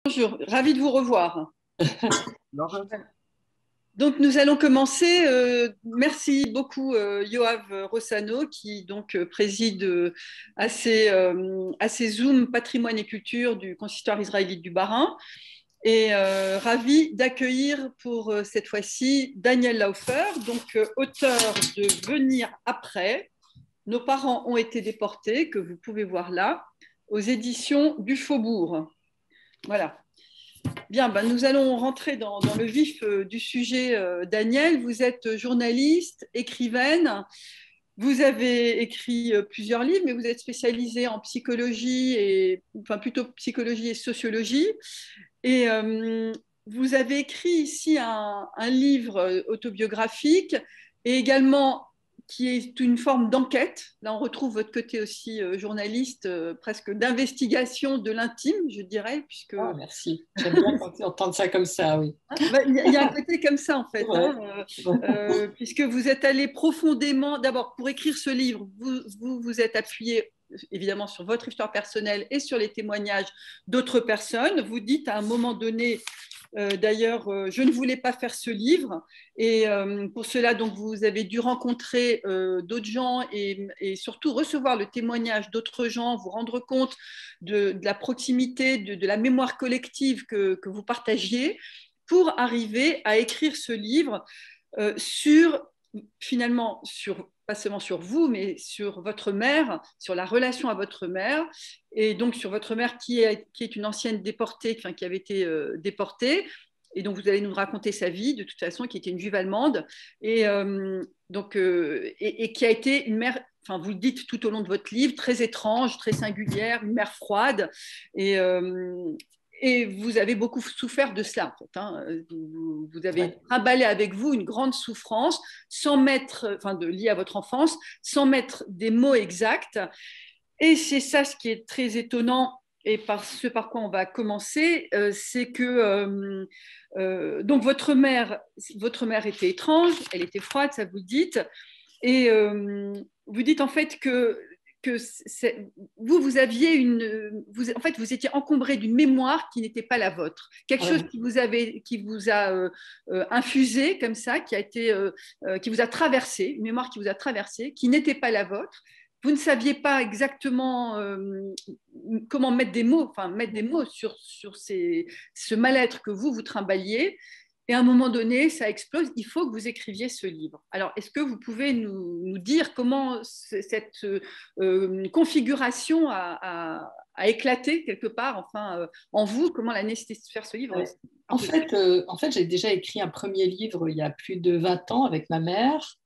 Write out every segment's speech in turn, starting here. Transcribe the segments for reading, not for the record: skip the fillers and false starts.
Bonjour, ravi de vous revoir. Bonjour. Donc nous allons commencer. Merci beaucoup Yoav Rossano qui préside à ces Zoom Patrimoine et Culture du Consistoire israélite du Bas-Rhin. Et ravi d'accueillir pour cette fois-ci Daniel Laufer, auteur de Venir après. Nos parents ont été déportés, que vous pouvez voir là, aux éditions du Faubourg. Voilà. Bien, nous allons rentrer dans le vif du sujet. Daniel, vous êtes journaliste, écrivaine. Vous avez écrit plusieurs livres, mais vous êtes spécialisée en plutôt psychologie et sociologie. Et vous avez écrit ici un livre autobiographique et également qui est une forme d'enquête. Là, on retrouve votre côté aussi journaliste, presque d'investigation de l'intime, je dirais, puisque Oh, merci. J'aime bien quand entendre ça comme ça, oui. il y a un côté comme ça, en fait, Ouais. puisque vous êtes allé profondément, d'abord, pour écrire ce livre, vous êtes appuyé évidemment sur votre histoire personnelle et sur les témoignages d'autres personnes. Vous dites à un moment donné, d'ailleurs, je ne voulais pas faire ce livre et pour cela, donc, vous avez dû rencontrer d'autres gens et surtout recevoir le témoignage d'autres gens, vous rendre compte de la proximité, de la mémoire collective que vous partagiez pour arriver à écrire ce livre pas seulement sur vous, mais sur votre mère, sur la relation à votre mère, et donc sur votre mère qui est une ancienne déportée, qui avait été déportée. Et donc, vous allez nous raconter sa vie, de toute façon, qui était une juive allemande, et, et qui a été une mère, vous le dites tout au long de votre livre, très étrange, très singulière, une mère froide. Et, et vous avez beaucoup souffert de cela, en fait, hein. Vous avez trimballé avec vous une grande souffrance, liée à votre enfance, sans mettre des mots exacts. Et c'est ça ce qui est très étonnant, et par quoi on va commencer, c'est que donc votre mère était étrange, elle était froide, ça vous le dites, et vous dites en fait que vous aviez en fait, vous étiez encombré d'une mémoire qui n'était pas la vôtre, quelque chose qui vous a infusé comme ça, qui vous a traversé, une mémoire qui vous a traversé, qui n'était pas la vôtre. Vous ne saviez pas exactement comment mettre des mots sur ce mal-être que vous trimballiez. Et à un moment donné, ça explose. Il faut que vous écriviez ce livre. Alors, est-ce que vous pouvez nous dire comment cette configuration a éclaté quelque part, en vous, comment la nécessité de faire ce livre? En fait, j'ai déjà écrit un premier livre il y a plus de 20 ans avec ma mère,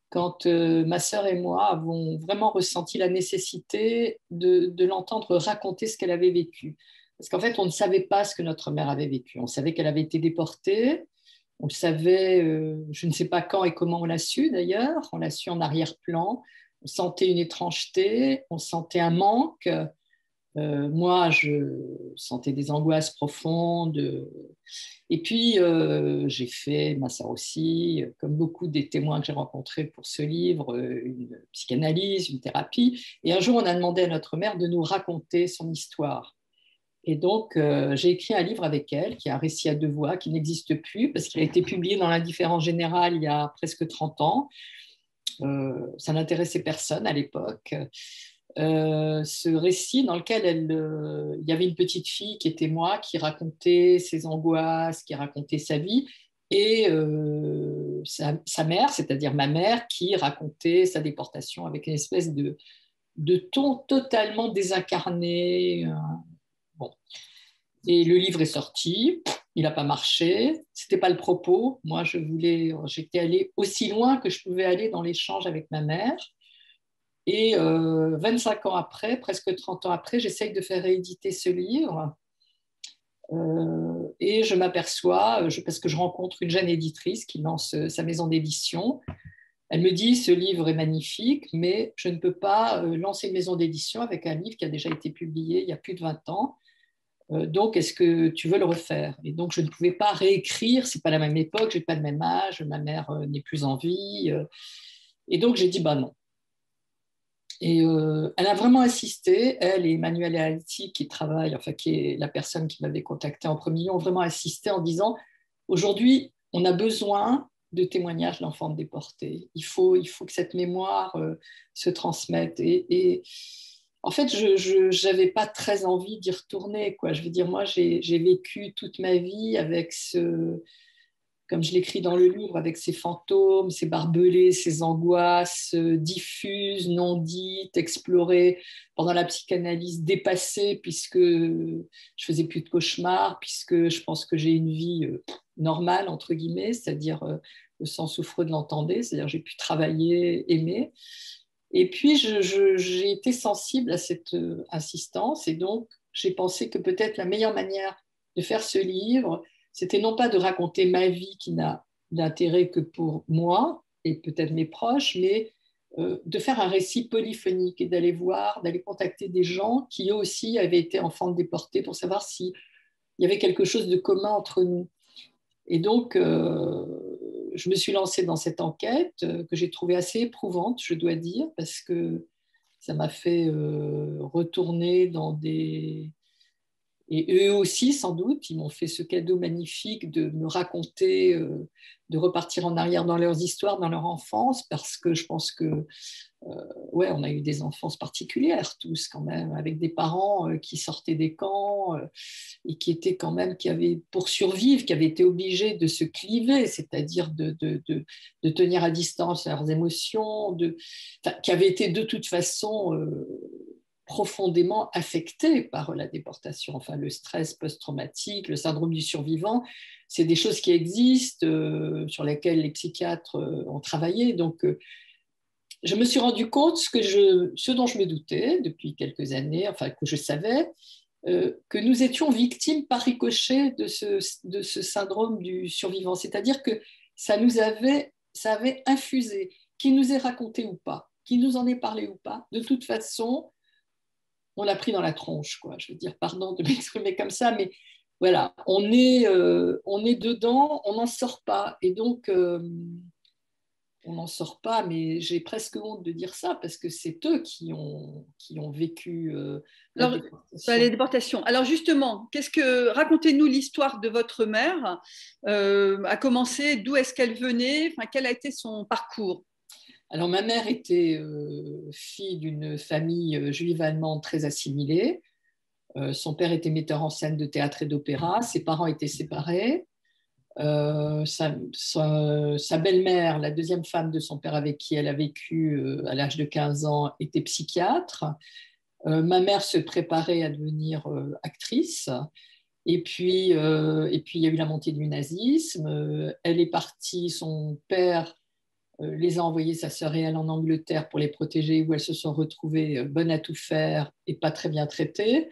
quand ma sœur et moi avons vraiment ressenti la nécessité de l'entendre raconter ce qu'elle avait vécu. Parce qu'en fait, on ne savait pas ce que notre mère avait vécu. On savait qu'elle avait été déportée. On le savait, je ne sais pas quand et comment on l'a su d'ailleurs. On l'a su en arrière-plan. On sentait une étrangeté, on sentait un manque. Moi, je sentais des angoisses profondes. Et puis, j'ai fait, ma sœur aussi, comme beaucoup des témoins que j'ai rencontrés pour ce livre, une psychanalyse, une thérapie. Et un jour, on a demandé à notre mère de nous raconter son histoire. Et donc, j'ai écrit un livre avec elle, qui est un récit à deux voix, qui n'existe plus, parce qu'il a été publié dans l'Indifférent général il y a presque 30 ans. Ça n'intéressait personne à l'époque. Ce récit dans lequel il y avait une petite fille qui était moi, qui racontait ses angoisses, qui racontait sa vie, et sa mère, c'est-à-dire ma mère, qui racontait sa déportation avec une espèce de ton totalement désincarné. Bon. Et le livre est sorti, il n'a pas marché, ce n'était pas le propos. Moi, j'étais allée aussi loin que je pouvais aller dans l'échange avec ma mère. Et 25 ans après, presque 30 ans après, j'essaye de faire rééditer ce livre. Et je m'aperçois, parce que je rencontre une jeune éditrice qui lance sa maison d'édition, elle me dit, ce livre est magnifique, mais je ne peux pas lancer une maison d'édition avec un livre qui a déjà été publié il y a plus de 20 ans. Donc, est-ce que tu veux le refaire? Et donc, je ne pouvais pas réécrire, ce n'est pas la même époque, je n'ai pas le même âge, ma mère n'est plus en vie. Et donc, j'ai dit, bah non. Et elle a vraiment insisté, elle et Emmanuel Alti, qui travaille, enfin qui est la personne qui m'avait contacté en premier, ont vraiment insisté en disant, aujourd'hui, on a besoin de témoignages d'enfants déportés. Il faut que cette mémoire se transmette. Et en fait, je n'avais pas très envie d'y retourner, quoi. Je veux dire, moi, j'ai vécu toute ma vie avec comme je l'écris dans le livre, avec ces fantômes, ces barbelés, ces angoisses diffuses, non dites, explorées pendant la psychanalyse, dépassées, puisque je faisais plus de cauchemars, puisque je pense que j'ai une vie normale, entre guillemets, c'est-à-dire sans souffre de l'entendait, c'est-à-dire j'ai pu travailler, aimer. Et puis, j'ai été sensible à cette insistance, et donc j'ai pensé que peut-être la meilleure manière de faire ce livre, c'était non pas de raconter ma vie qui n'a d'intérêt que pour moi et peut-être mes proches, mais de faire un récit polyphonique et d'aller voir, d'aller contacter des gens qui eux aussi avaient été enfants déportés pour savoir s'il y avait quelque chose de commun entre nous. Et donc, je me suis lancée dans cette enquête que j'ai trouvée assez éprouvante, je dois dire, parce que ça m'a fait retourner dans des... Et eux aussi, sans doute, ils m'ont fait ce cadeau magnifique de me raconter, de repartir en arrière dans leurs histoires, dans leur enfance, parce que je pense que ouais, on a eu des enfances particulières tous quand même, avec des parents qui sortaient des camps et qui étaient quand même, qui avaient, pour survivre, qui avaient été obligés de se cliver, c'est-à-dire de tenir à distance leurs émotions, qui avaient été de toute façon profondément affectés par la déportation. Enfin, le stress post-traumatique, le syndrome du survivant, c'est des choses qui existent, sur lesquelles les psychiatres ont travaillé. Donc, je me suis rendu compte ce dont je me doutais depuis quelques années, enfin que je savais, que nous étions victimes par ricochet de ce syndrome du survivant. C'est-à-dire que ça avait infusé, qu'il nous ait raconté ou pas, qu'il nous en ait parlé ou pas, de toute façon, on l'a pris dans la tronche, quoi. Je veux dire, pardon de m'exprimer comme ça, mais voilà, on est dedans, on n'en sort pas. Et donc, on n'en sort pas, mais j'ai presque honte de dire ça parce que c'est eux qui ont vécu la Alors, les déportation. déportations. Alors justement, racontez-nous l'histoire de votre mère. À commencer, d'où est-ce qu'elle venait, enfin, quel a été son parcours? Alors, ma mère était fille d'une famille juive allemande très assimilée. Son père était metteur en scène de théâtre et d'opéra. Ses parents étaient séparés. Sa belle-mère, la deuxième femme de son père avec qui elle a vécu à l'âge de 15 ans, était psychiatre. Ma mère se préparait à devenir actrice. Et puis, il y a eu la montée du nazisme. Elle est partie, son père les a envoyés, sa sœur et elle, en Angleterre pour les protéger, où elles se sont retrouvées bonnes à tout faire et pas très bien traitées.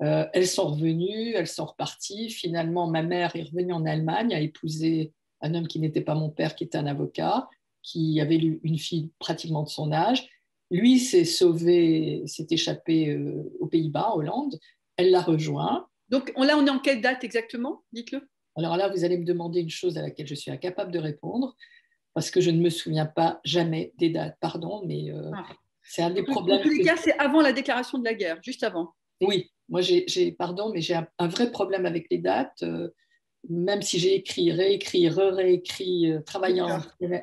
Elles sont revenues, elles sont reparties. Finalement, ma mère est revenue en Allemagne, a épousé un homme qui n'était pas mon père, qui était un avocat, qui avait une fille pratiquement de son âge. Lui s'est sauvé, s'est échappé aux Pays-Bas, en Hollande. Elle l'a rejoint. Donc là, on est en quelle date exactement? Dites-le. Alors là, vous allez me demander une chose à laquelle je suis incapable de répondre, parce que je ne me souviens pas jamais des dates. Pardon, mais Ah. c'est un des Dans problèmes tous les que... cas, c'est avant la déclaration de la guerre, juste avant. Oui, moi, pardon, mais j'ai un vrai problème avec les dates. Même si j'ai écrit, réécrit, réécrit, travaillé en...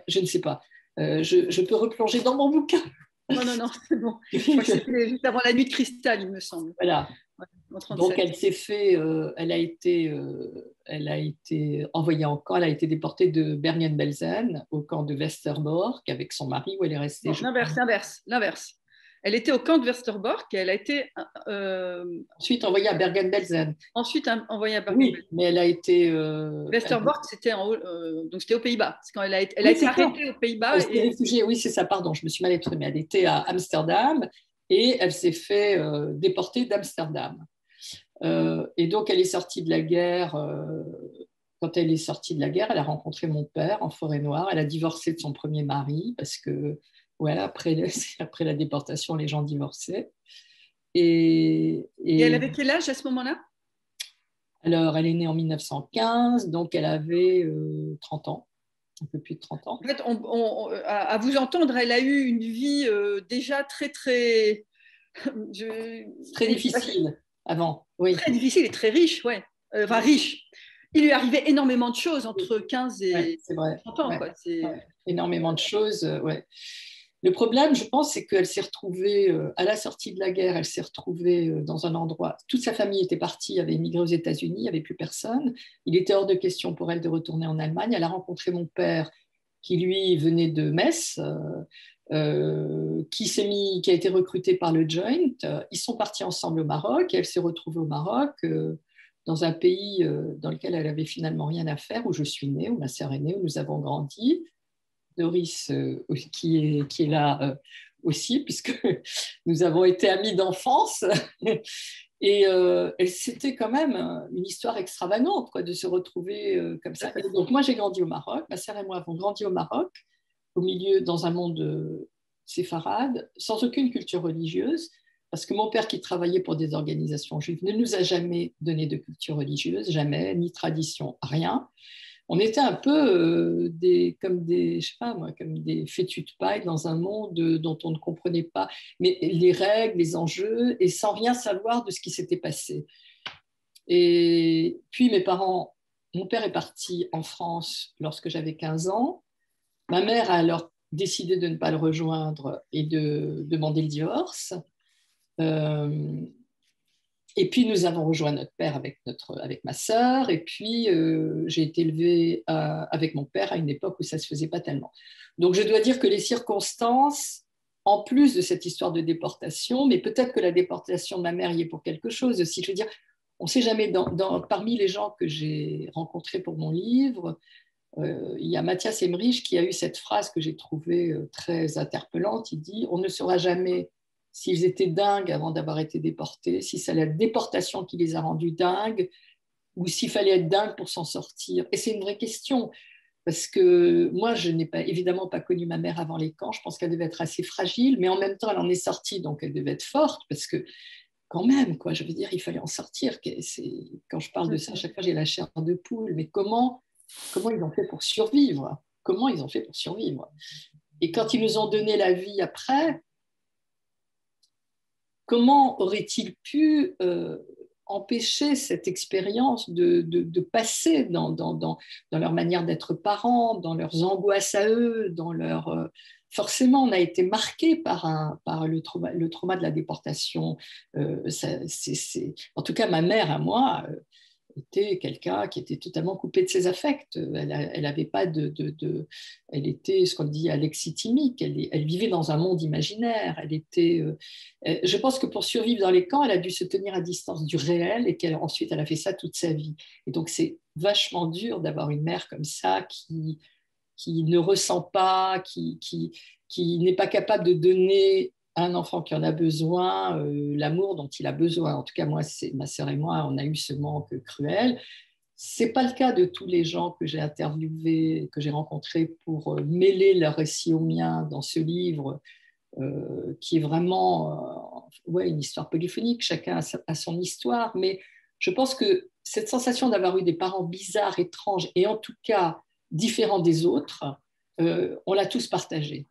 Je ne sais pas. Je peux replonger dans mon bouquin. Non, non, non, c'est bon. Je crois que c'était juste avant la nuit de cristal, il me semble. Voilà. Ouais, en Donc, 37. elle s'est fait, elle a été envoyée en camp, elle a été déportée de Bergen-Belsen au camp de Westerbork avec son mari où elle est restée, Non, je crois. l'inverse. Elle était au camp de Westerbork et elle a été Ensuite envoyée à Bergen-Belsen. ensuite envoyée à Bergen-Belsen. Oui, mais elle a été. Westerbork, c'était donc c'était aux Pays-Bas. Parce elle a Oui, été c'est ça. arrêtée aux Pays-Bas Elle s'est et réfugiée, oui, c'est ça, pardon, je me suis mal exprimée. Elle était à Amsterdam et elle s'est fait déporter d'Amsterdam. Et donc, elle est sortie de la guerre. Quand elle est sortie de la guerre, elle a rencontré mon père en Forêt-Noire. Elle a divorcé de son premier mari parce que, voilà, après la déportation, les gens divorçaient. elle Et avait quel âge à ce moment-là? alors, elle est née en 1915, donc elle avait 30 ans. un peu plus de 30 ans. En fait, à vous entendre, elle a eu une vie déjà très, très, Très difficile avant, oui. très difficile et très riche, ouais. Enfin, riche. Il lui arrivait énormément de choses entre 15 Ouais, et c'est vrai. 30 ans, Ouais, quoi. ouais. Énormément de choses, ouais. Le problème, je pense, c'est qu'elle s'est retrouvée, à la sortie de la guerre, elle s'est retrouvée dans un endroit, toute sa famille était partie, avait émigré aux États-Unis, il n'y avait plus personne. Il était hors de question pour elle de retourner en Allemagne. Elle a rencontré mon père, qui lui venait de Metz, qui a été recruté par le Joint. Ils sont partis ensemble au Maroc, et elle s'est retrouvée au Maroc, dans un pays dans lequel elle avait finalement rien à faire, où je suis née, où ma sœur est née, où nous avons grandi. Doris, qui est là aussi, puisque nous avons été amis d'enfance. Et c'était quand même une histoire extravagante, quoi, de se retrouver comme ça. Et donc, moi, j'ai grandi au Maroc. Ma sœur et moi avons grandi au Maroc, au milieu, dans un monde séfarade, sans aucune culture religieuse, parce que mon père, qui travaillait pour des organisations juives, ne nous a jamais donné de culture religieuse, jamais, ni tradition, rien. On était un peu comme des, je sais pas moi, comme des fétus de paille dans un monde dont on ne comprenait pas mais les règles, les enjeux, et sans rien savoir de ce qui s'était passé. Et puis mon père est parti en France lorsque j'avais 15 ans. Ma mère a alors décidé de ne pas le rejoindre et de demander le divorce. Euh, Et puis, nous avons rejoint notre père avec ma sœur. Et puis, j'ai été élevée avec mon père à une époque où ça ne se faisait pas tellement. Donc, je dois dire que les circonstances, en plus de cette histoire de déportation, mais peut-être que la déportation de ma mère y est pour quelque chose aussi. Je veux dire, on ne sait jamais, parmi les gens que j'ai rencontrés pour mon livre, il y a Mathias Emmerich qui a eu cette phrase que j'ai trouvée très interpellante. Il dit « On ne saura jamais s'ils étaient dingues avant d'avoir été déportés, si c'est la déportation qui les a rendus dingues, ou s'il fallait être dingue pour s'en sortir. » Et c'est une vraie question, parce que moi, je n'ai évidemment pas connu ma mère avant les camps. Je pense qu'elle devait être assez fragile, mais en même temps, elle en est sortie, donc elle devait être forte, parce que quand même, quoi, je veux dire, il fallait en sortir. Quand je parle de ça, à chaque fois, j'ai la chair de poule. Mais comment ils ont fait pour survivre? Comment ils ont fait pour survivre? Et quand ils nous ont donné la vie après, comment aurait-il pu empêcher cette expérience de passer dans leur manière d'être parents, dans leurs angoisses à eux, dans leur... Forcément, on a été marqué par le trauma de la déportation. En tout cas, ma mère à moi était quelqu'un qui était totalement coupé de ses affects. Elle avait pas elle était ce qu'on dit alexithymique. Elle vivait dans un monde imaginaire. Je pense que pour survivre dans les camps, elle a dû se tenir à distance du réel et qu'ensuite elle a fait ça toute sa vie. Et donc c'est vachement dur d'avoir une mère comme ça qui ne ressent pas, qui n'est pas capable de donner à un enfant qui en a besoin l'amour dont il a besoin. En tout cas, moi, ma sœur et moi, on a eu ce manque cruel. C'est pas le cas de tous les gens que j'ai interviewés, que j'ai rencontrés pour mêler leur récit au mien dans ce livre, qui est vraiment une histoire polyphonique. Chacun a son histoire, mais je pense que cette sensation d'avoir eu des parents bizarres, étranges et en tout cas différents des autres, on l'a tous partagée.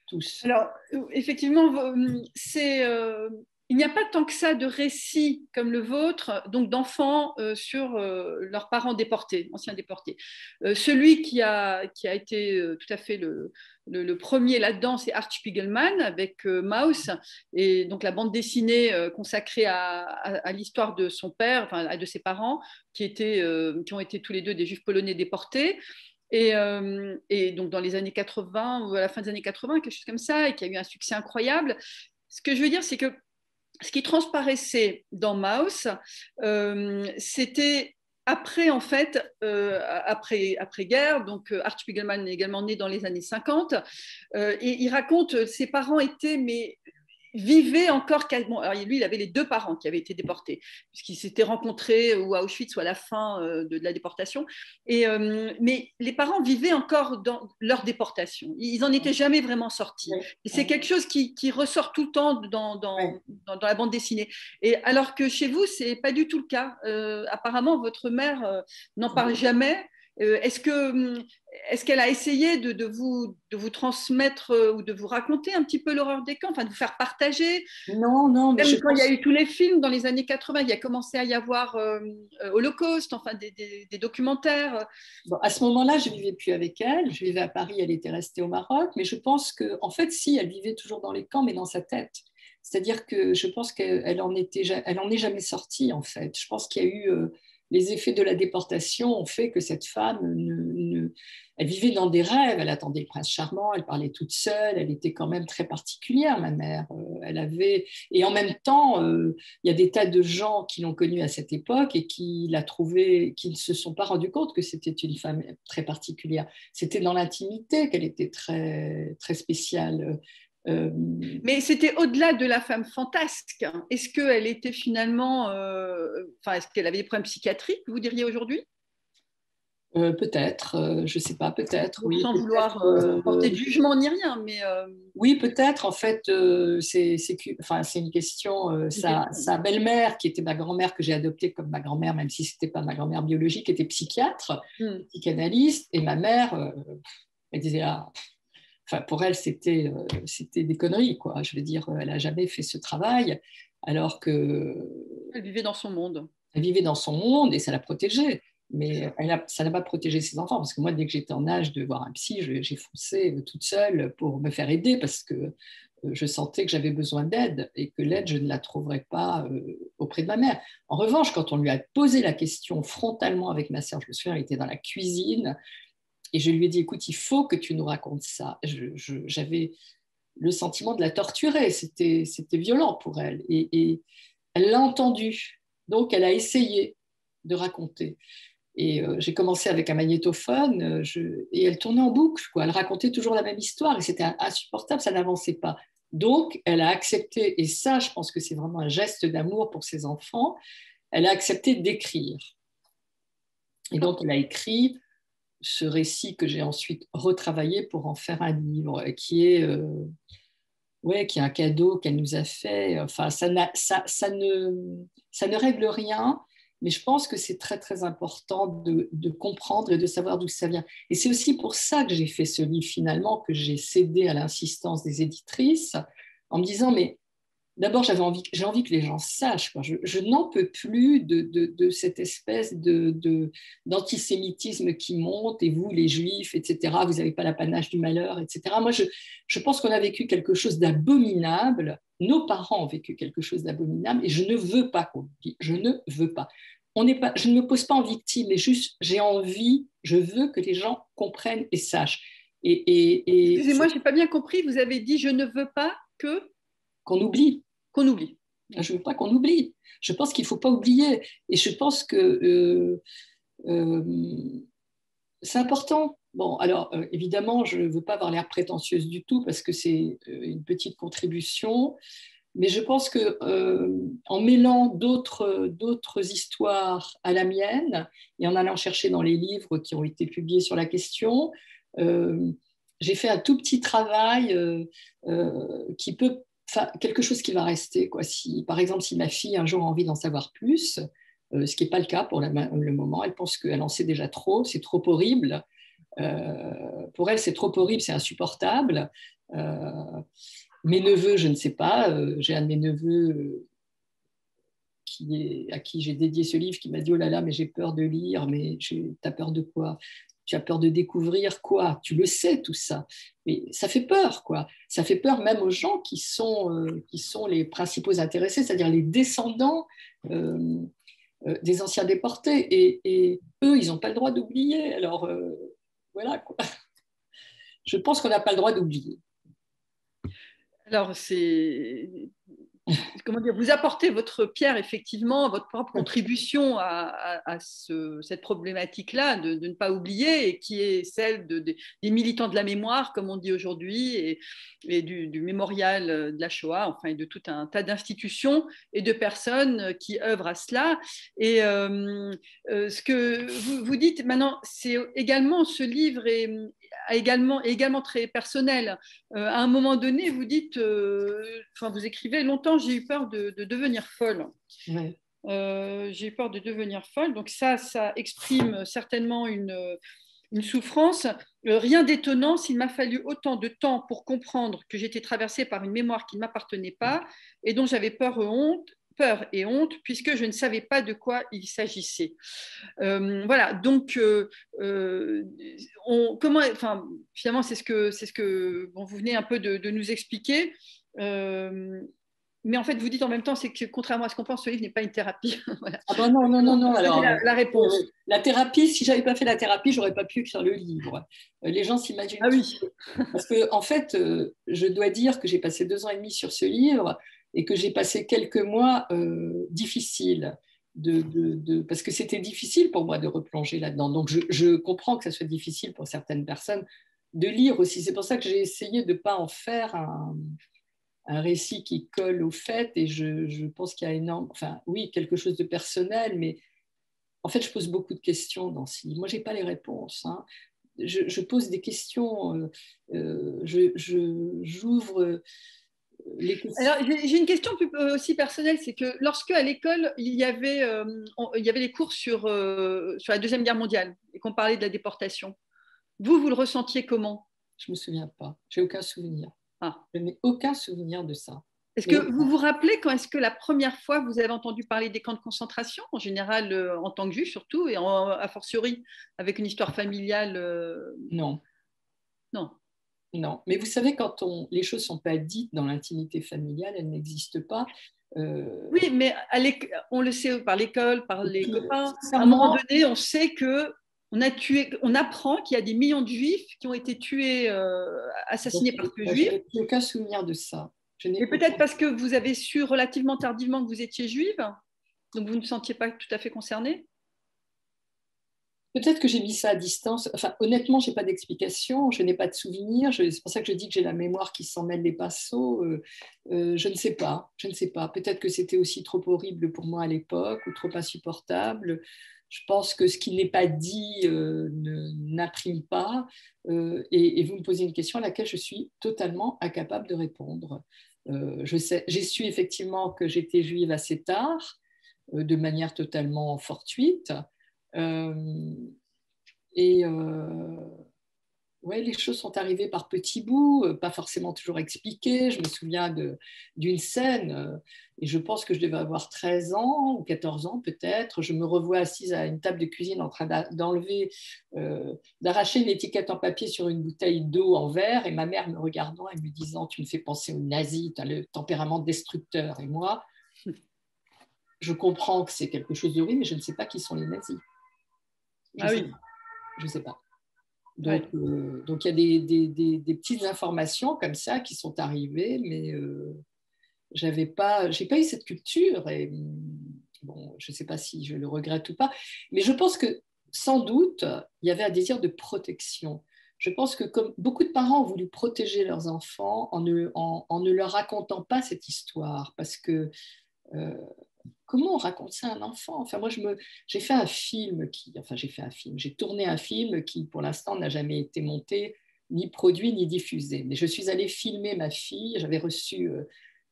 Tous. Alors, effectivement, il n'y a pas tant que ça de récits comme le vôtre, donc d'enfants sur leurs parents déportés, anciens déportés. Celui qui a été tout à fait le premier là-dedans, c'est Art Spiegelman avec Maus, et donc la bande dessinée consacrée à l'histoire de son père, enfin de ses parents, qui ont été tous les deux des juifs polonais déportés. Et donc dans les années 80 ou à la fin des années 80, quelque chose comme ça, et qui a eu un succès incroyable. Ce que je veux dire, c'est que ce qui transparaissait dans Maus, c'était après, en fait, après-guerre, donc Art Spiegelman est également né dans les années 50, et il raconte, ses parents étaient, mais vivait encore quasiment. Alors lui, il avait les deux parents qui avaient été déportés, puisqu'ils s'étaient rencontrés ou à Auschwitz ou à la fin de la déportation. Mais les parents vivaient encore dans leur déportation. Ils n'en étaient jamais vraiment sortis. Et c'est quelque chose qui ressort tout le temps dans la bande dessinée. Et alors que chez vous, c'est pas du tout le cas. Apparemment, votre mère n'en parle jamais. Est-ce qu'elle a essayé de vous transmettre ou de vous raconter un petit peu l'horreur des camps, enfin de vous faire partager? Non, non, mais Même je quand il y a pense. eu tous les films dans les années 80, il y a commencé à y avoir Holocauste, enfin des documentaires. Bon, à ce moment-là, je ne vivais plus avec elle. Je vivais à Paris, elle était restée au Maroc. Mais je pense que, en fait, si, elle vivait toujours dans les camps, mais dans sa tête. C'est-à-dire que je pense qu'elle elle en est jamais sortie, en fait. Je pense qu'il y a eu les effets de la déportation ont fait que cette femme, elle vivait dans des rêves. Elle attendait le prince charmant, elle parlait toute seule. Elle était quand même très particulière, ma mère. Elle avait, et en même temps, il y a des tas de gens qui l'ont connue à cette époque et qui l'a trouvée, qui ne se sont pas rendus compte que c'était une femme très particulière. C'était dans l'intimité qu'elle était très, très spéciale. Euh, Mais c'était au-delà de la femme fantasque. Est-ce qu'elle était finalement, enfin, est-ce qu'elle avait des problèmes psychiatriques, vous diriez aujourd'hui? peut-être, je ne sais pas, peut-être, Donc, oui, sans peut-être. vouloir porter de jugement ni rien, mais Oui, peut-être. En fait, enfin, c'est une question. une Sa question. belle-mère, qui était ma grand-mère, que j'ai adoptée comme ma grand-mère, même si ce n'était pas ma grand-mère biologique, était psychiatre, Hmm. psychanalyste. Et ma mère, elle disait, ah, enfin, pour elle, c'était des conneries, quoi. Je veux dire, elle n'a jamais fait ce travail, alors que Elle vivait dans son monde. elle vivait dans son monde et ça la protégeait. Mais Ça. ça n'a pas protégé ses enfants. Parce que moi, dès que j'étais en âge de voir un psy, j'ai foncé toute seule pour me faire aider parce que je sentais que j'avais besoin d'aide et que l'aide, je ne la trouverais pas auprès de ma mère. En revanche, quand on lui a posé la question frontalement avec ma sœur, je me souviens, elle était dans la cuisine et je lui ai dit, écoute, il faut que tu nous racontes ça. J'avais le sentiment de la torturer. C'était violent pour elle. Et elle l'a entendu. Donc, elle a essayé de raconter. Et j'ai commencé avec un magnétophone et elle tournait en boucle, quoi. Elle racontait toujours la même histoire et c'était insupportable, ça n'avançait pas. Donc, elle a accepté, et ça, je pense que c'est vraiment un geste d'amour pour ses enfants, elle a accepté d'écrire. Et donc, elle a écrit ce récit que j'ai ensuite retravaillé pour en faire un livre qui est un cadeau qu'elle nous a fait. Enfin, ça ne règle rien, mais je pense que c'est très, très important de comprendre et de savoir d'où ça vient. Et c'est aussi pour ça que j'ai fait ce livre, finalement, que j'ai cédé à l'insistance des éditrices, en me disant, mais d'abord, j'ai envie que les gens sachent. Quoi. Je n'en peux plus de cette espèce d'antisémitisme qui monte, et vous, les juifs, etc., vous n'avez pas l'apanage du malheur, etc. Moi, je pense qu'on a vécu quelque chose d'abominable. Nos parents ont vécu quelque chose d'abominable, et je ne veux pas qu'on le dise. Je ne veux pas. Je ne me pose pas en victime, mais juste, j'ai envie, je veux que les gens comprennent et sachent. Et Excusez-moi, je n'ai pas bien compris. Vous avez dit je ne veux pas que qu'on oublie. qu'on oublie. Je ne veux pas qu'on oublie. Je pense qu'il ne faut pas oublier. Et je pense que c'est important. Bon, alors évidemment, je ne veux pas avoir l'air prétentieuse du tout parce que c'est une petite contribution. Mais je pense que en mêlant d'autres histoires à la mienne et en allant chercher dans les livres qui ont été publiés sur la question, euh, j'ai fait un tout petit travail qui peut, enfin, quelque chose qui va rester, quoi. Si, par exemple, si ma fille un jour a envie d'en savoir plus, ce qui n'est pas le cas pour le moment, elle pense qu'elle en sait déjà trop, c'est trop horrible. Pour elle, c'est trop horrible, c'est insupportable. Euh, Mes neveux, je ne sais pas. J'ai un de mes neveux à qui j'ai dédié ce livre qui m'a dit, oh là là, mais j'ai peur de lire. Mais t'as peur de quoi? Tu as peur de découvrir quoi? Tu le sais, tout ça. Mais ça fait peur, quoi. Ça fait peur même aux gens qui sont les principaux intéressés, c'est-à-dire les descendants euh, des anciens déportés. Et eux, ils n'ont pas le droit d'oublier. Alors, voilà, quoi. Je pense qu'on n'a pas le droit d'oublier. Alors, comment dire, vous apportez votre pierre, effectivement, votre propre contribution à cette problématique-là de ne pas oublier, et qui est celle des militants de la mémoire, comme on dit aujourd'hui, et du mémorial de la Shoah, enfin, et de tout un tas d'institutions et de personnes qui œuvrent à cela. Et ce que vous dites maintenant, c'est également, ce livre est également très personnel. À un moment donné, vous dites, enfin, vous écrivez, longtemps j'ai eu peur de devenir folle. Ouais. J'ai peur de devenir folle. Donc ça exprime certainement une souffrance. Rien d'étonnant s'il m'a fallu autant de temps pour comprendre que j'étais traversée par une mémoire qui ne m'appartenait pas et dont j'avais peur et honte, puisque je ne savais pas de quoi il s'agissait. Voilà, donc finalement, c'est ce que bon, vous venez un peu de nous expliquer. Mais en fait, vous dites en même temps, c'est que contrairement à ce qu'on pense, ce livre n'est pas une thérapie. Voilà. Ah ben non, non, non, non. Alors, La réponse. la thérapie, si j'avais pas fait la thérapie, j'aurais pas pu écrire le livre. Les gens s'imaginent. Ah oui. Parce que, en fait, je dois dire que j'ai passé 2 ans et demi sur ce livre et que j'ai passé quelques mois difficiles. Parce que c'était difficile pour moi de replonger là-dedans. Donc, je comprends que ça soit difficile pour certaines personnes de lire aussi. C'est pour ça que j'ai essayé de ne pas en faire un récit qui colle au fait. Et je pense qu'il y a enfin, oui, quelque chose de personnel, mais en fait, je pose beaucoup de questions dans ce livre. Moi, je n'ai pas les réponses. Hein. Je pose des questions, j'ouvre les questions. Alors, j'ai une question aussi personnelle, c'est que lorsque à l'école, il y avait les cours sur la Deuxième Guerre mondiale et qu'on parlait de la déportation, vous le ressentiez comment? Je ne me souviens pas, j'ai aucun souvenir. Ah. Je n'ai aucun souvenir de ça. Est-ce que vous vous rappelez quand est-ce que la première fois vous avez entendu parler des camps de concentration, en général en tant que juge surtout, et a fortiori avec une histoire familiale Non. Non. Non, mais vous savez, quand les choses ne sont pas dites dans l'intimité familiale, elles n'existent pas. Oui, mais on le sait par l'école, par les copains. À un Sincèrement, moment donné, on sait que on apprend qu'il y a des millions de juifs qui ont été tués, assassinés parce que je juifs. n'ai aucun souvenir de ça. Et peut-être parce que vous avez su relativement tardivement que vous étiez juive, donc vous ne vous sentiez pas tout à fait concernée. Peut-être que j'ai mis ça à distance. Enfin, honnêtement, je n'ai pas d'explication, je n'ai pas de souvenir. C'est pour ça que je dis que j'ai la mémoire qui s'en mêle les pinceaux. Je ne sais pas. Je ne sais pas. Peut-être que c'était aussi trop horrible pour moi à l'époque ou trop insupportable. Je pense que ce qui n'est pas dit n'imprime pas. Et vous me posez une question à laquelle je suis totalement incapable de répondre. J'ai su effectivement que j'étais juive assez tard, de manière totalement fortuite. Et ouais, les choses sont arrivées par petits bouts, pas forcément toujours expliquées. Je me souviens d'une scène, et je pense que je devais avoir 13 ans ou 14 ans peut-être. Je me revois assise à une table de cuisine en train d'arracher une étiquette en papier sur une bouteille d'eau en verre, et ma mère me regardant et me disant « Tu me fais penser aux nazis, tu as le tempérament destructeur. » Et moi, je comprends que c'est quelque chose d'horrible, mais je ne sais pas qui sont les nazis. Je ne sais pas. Donc, donc il y a des petites informations comme ça qui sont arrivées, mais j'ai pas eu cette culture. Et bon, je ne sais pas si je le regrette ou pas, mais je pense que sans doute, il y avait un désir de protection. Je pense que comme beaucoup de parents ont voulu protéger leurs enfants en ne leur racontant pas cette histoire, parce que comment on raconte ça à un enfant? Enfin, moi, j'ai fait un film j'ai tourné un film qui, pour l'instant, n'a jamais été monté, ni produit, ni diffusé. Mais je suis allée filmer ma fille. J'avais reçu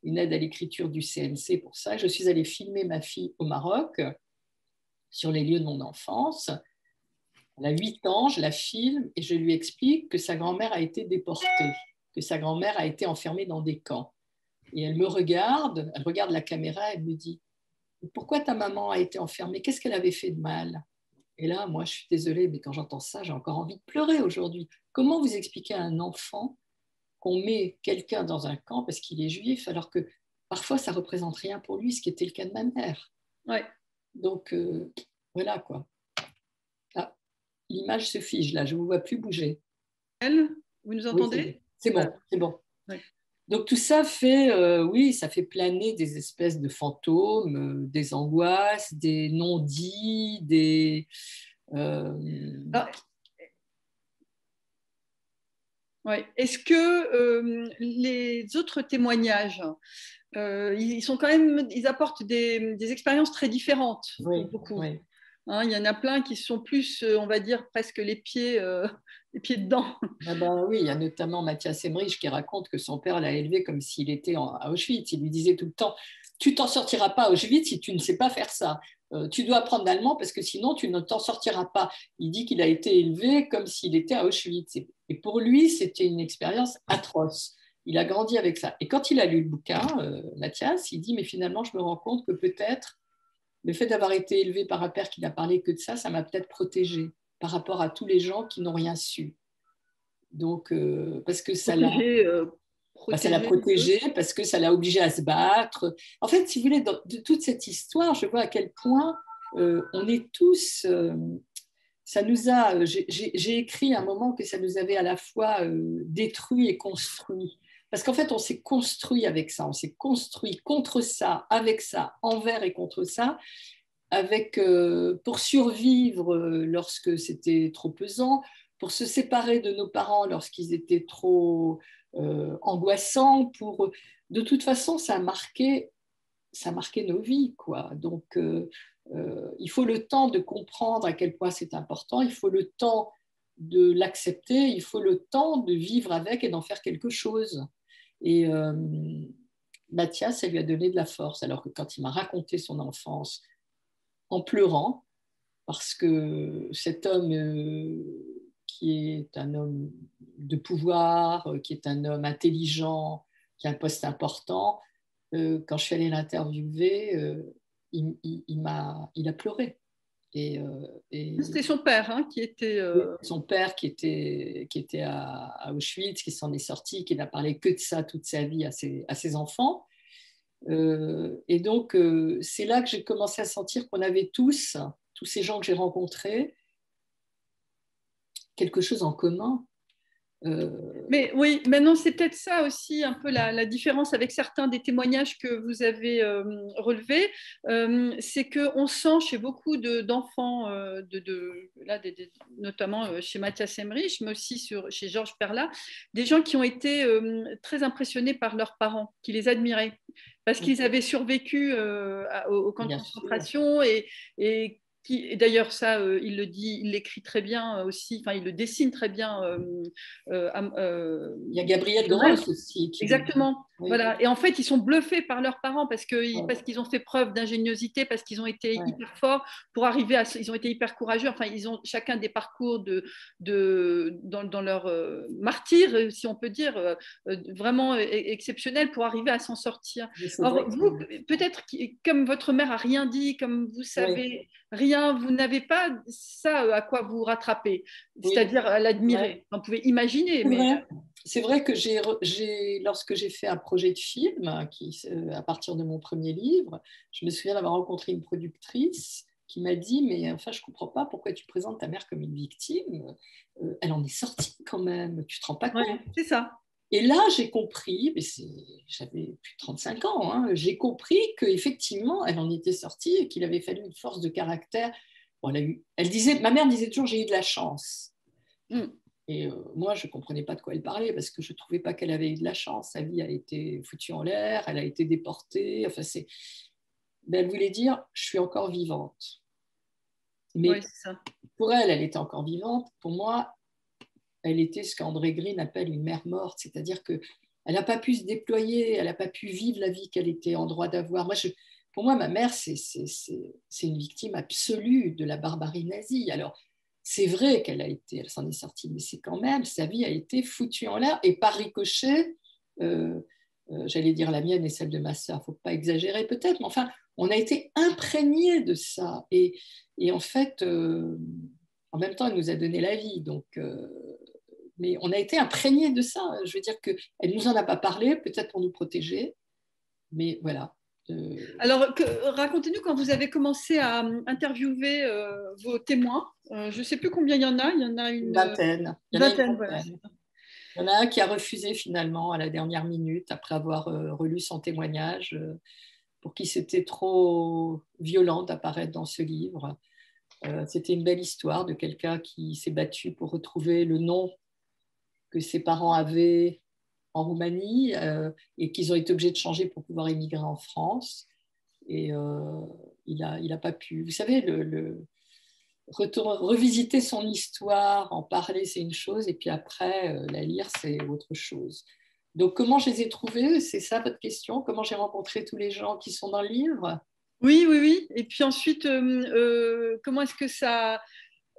une aide à l'écriture du CNC pour ça. Je suis allée filmer ma fille au Maroc, sur les lieux de mon enfance. Elle a 8 ans, je la filme et je lui explique que sa grand-mère a été déportée, que sa grand-mère a été enfermée dans des camps. Et elle regarde la caméra, elle me dit « Pourquoi ta maman a été enfermée? Qu'est-ce qu'elle avait fait de mal ?» Et là, moi, je suis désolée, mais quand j'entends ça, j'ai encore envie de pleurer aujourd'hui. Comment vous expliquez à un enfant qu'on met quelqu'un dans un camp parce qu'il est juif, alors que parfois, ça ne représente rien pour lui, ce qui était le cas de ma mère. Ouais. Donc, voilà quoi. Ah, l'image se fige là, je ne vous vois plus bouger. Vous nous entendez? Oui, c'est bon, c'est bon. Ouais. Donc tout ça fait, oui, ça fait planer des espèces de fantômes, des angoisses, des non-dits, des... Ouais. Est-ce que les autres témoignages, ils apportent des expériences très différentes pour beaucoup. Oui. Hein, il y en a plein qui sont plus, on va dire, presque les pieds dedans. Ah ben, oui, il y a notamment Mathias Emmerich qui raconte que son père l'a élevé comme s'il était à Auschwitz. Il lui disait tout le temps tu t'en sortiras pas à Auschwitz si tu ne sais pas faire ça. Tu dois apprendre l'allemand parce que sinon tu ne t'en sortiras pas. Il dit qu'il a été élevé comme s'il était à Auschwitz. Et pour lui, c'était une expérience atroce. Il a grandi avec ça. Et quand il a lu le bouquin, Mathias, il dit, mais finalement, je me rends compte que peut-être le fait d'avoir été élevé par un père qui n'a parlé que de ça, ça m'a peut-être protégé par rapport à tous les gens qui n'ont rien su. Donc, parce que ça l'a protégé, parce que ça l'a obligé à se battre. En fait, si vous voulez, de toute cette histoire, je vois à quel point on est tous... ça nous a... J'ai écrit à un moment que ça nous avait à la fois détruit et construit. Parce qu'en fait, on s'est construit avec ça, on s'est construit contre ça, avec ça, envers et contre ça, avec, pour survivre lorsque c'était trop pesant, pour se séparer de nos parents lorsqu'ils étaient trop angoissants. De toute façon, ça a marqué nos vies, quoi. Donc, il faut le temps de comprendre à quel point c'est important, il faut le temps de l'accepter, il faut le temps de vivre avec et d'en faire quelque chose. Et Mathias, ça lui a donné de la force, alors que quand il m'a raconté son enfance, en pleurant, parce que cet homme qui est un homme de pouvoir, qui est un homme intelligent, qui a un poste important, quand je suis allée l'interviewer, il a pleuré. C'était son père hein, qui était... Son père qui était à Auschwitz, qui s'en est sorti, qui n'a parlé que de ça toute sa vie à ses enfants. Et donc, c'est là que j'ai commencé à sentir qu'on avait tous ces gens que j'ai rencontrés, quelque chose en commun. Mais oui, maintenant c'est peut-être ça aussi un peu la différence avec certains des témoignages que vous avez relevés, c'est qu'on sent chez beaucoup d'enfants, notamment chez Mathias Emmerich, mais aussi chez Georges Perla, des gens qui ont été très impressionnés par leurs parents, qui les admiraient, parce qu'ils avaient survécu au camp de concentration et et d'ailleurs, ça, il le dit, il l'écrit très bien aussi, enfin, il le dessine très bien. Il y a Gabriel Gross aussi. Exactement. Oui. Voilà. Et en fait, ils sont bluffés par leurs parents parce qu'ils ont fait preuve d'ingéniosité, parce qu'ils ont été hyper forts pour arriver à. Ils ont été hyper courageux. Enfin, ils ont chacun des parcours dans leur martyr, si on peut dire, vraiment exceptionnel pour arriver à s'en sortir. Or, vous, peut-être, comme votre mère a rien dit, comme vous savez rien, vous n'avez pas ça à quoi vous rattraper, c'est-à-dire à l'admirer. Vous pouvez imaginer. C'est vrai que lorsque j'ai fait un projet de film à partir de mon premier livre, je me souviens d'avoir rencontré une productrice qui m'a dit « Mais enfin, je ne comprends pas pourquoi tu présentes ta mère comme une victime. Elle en est sortie quand même, tu ne te rends pas compte. » C'est ça. Et là, j'ai compris, mais j'avais plus de 35 ans, hein, j'ai compris qu'effectivement, elle en était sortie et qu'il avait fallu une force de caractère. Bon, ma mère disait toujours « J'ai eu de la chance ». Et moi, je ne comprenais pas de quoi elle parlait parce que je ne trouvais pas qu'elle avait eu de la chance. Sa vie a été foutue en l'air, elle a été déportée. Enfin, mais elle voulait dire « je suis encore vivante ». Mais ça. Pour elle, elle était encore vivante. Pour moi, elle était ce qu'André Green appelle une mère morte. C'est-à-dire qu'elle n'a pas pu se déployer, elle n'a pas pu vivre la vie qu'elle était en droit d'avoir. Pour moi, ma mère, c'est une victime absolue de la barbarie nazie. Alors, c'est vrai elle s'en est sortie, mais c'est quand même, sa vie a été foutue en l'air et par ricochet, j'allais dire la mienne et celle de ma sœur, il ne faut pas exagérer peut-être, mais enfin, on a été imprégnés de ça. Et en fait, en même temps, elle nous a donné la vie. Donc, mais on a été imprégnés de ça. Je veux dire qu'elle ne nous en a pas parlé, peut-être pour nous protéger, mais voilà. Alors, racontez-nous quand vous avez commencé à interviewer vos témoins. Je ne sais plus combien il y en a. Il y en a une vingtaine. Voilà. Il y en a un qui a refusé finalement à la dernière minute après avoir relu son témoignage pour qui c'était trop violent d'apparaître dans ce livre. C'était une belle histoire de quelqu'un qui s'est battu pour retrouver le nom que ses parents avaient en Roumanie et qu'ils ont été obligés de changer pour pouvoir émigrer en France. Et il a pas pu. Vous savez, revisiter son histoire, en parler, c'est une chose, et puis après, la lire, c'est autre chose. Donc, comment je les ai trouvés? C'est ça votre question? Comment j'ai rencontré tous les gens qui sont dans le livre? Oui, oui, oui. Et puis ensuite, comment est-ce que ça...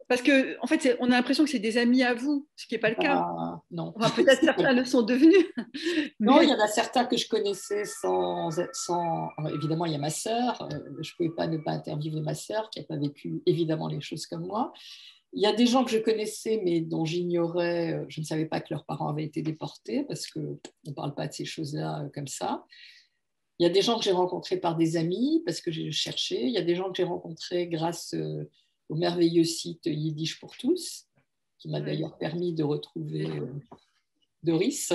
Parce que, en fait, on a l'impression que c'est des amis à vous, ce qui n'est pas le cas. Ah, non. Enfin, peut-être certains le sont devenus. Non, il Mais y en a certains que je connaissais sans... Alors, évidemment, il y a ma sœur. Je ne pouvais pas ne pas interviewer ma sœur, qui n'a pas vécu évidemment les choses comme moi. Il y a des gens que je connaissais, mais dont j'ignorais, je ne savais pas que leurs parents avaient été déportés, parce qu'on ne parle pas de ces choses-là comme ça. Il y a des gens que j'ai rencontrés par des amis, parce que j'ai cherché. Il y a des gens que j'ai rencontrés grâce au merveilleux site Yiddish pour tous, qui m'a ouais. d'ailleurs permis de retrouver Doris.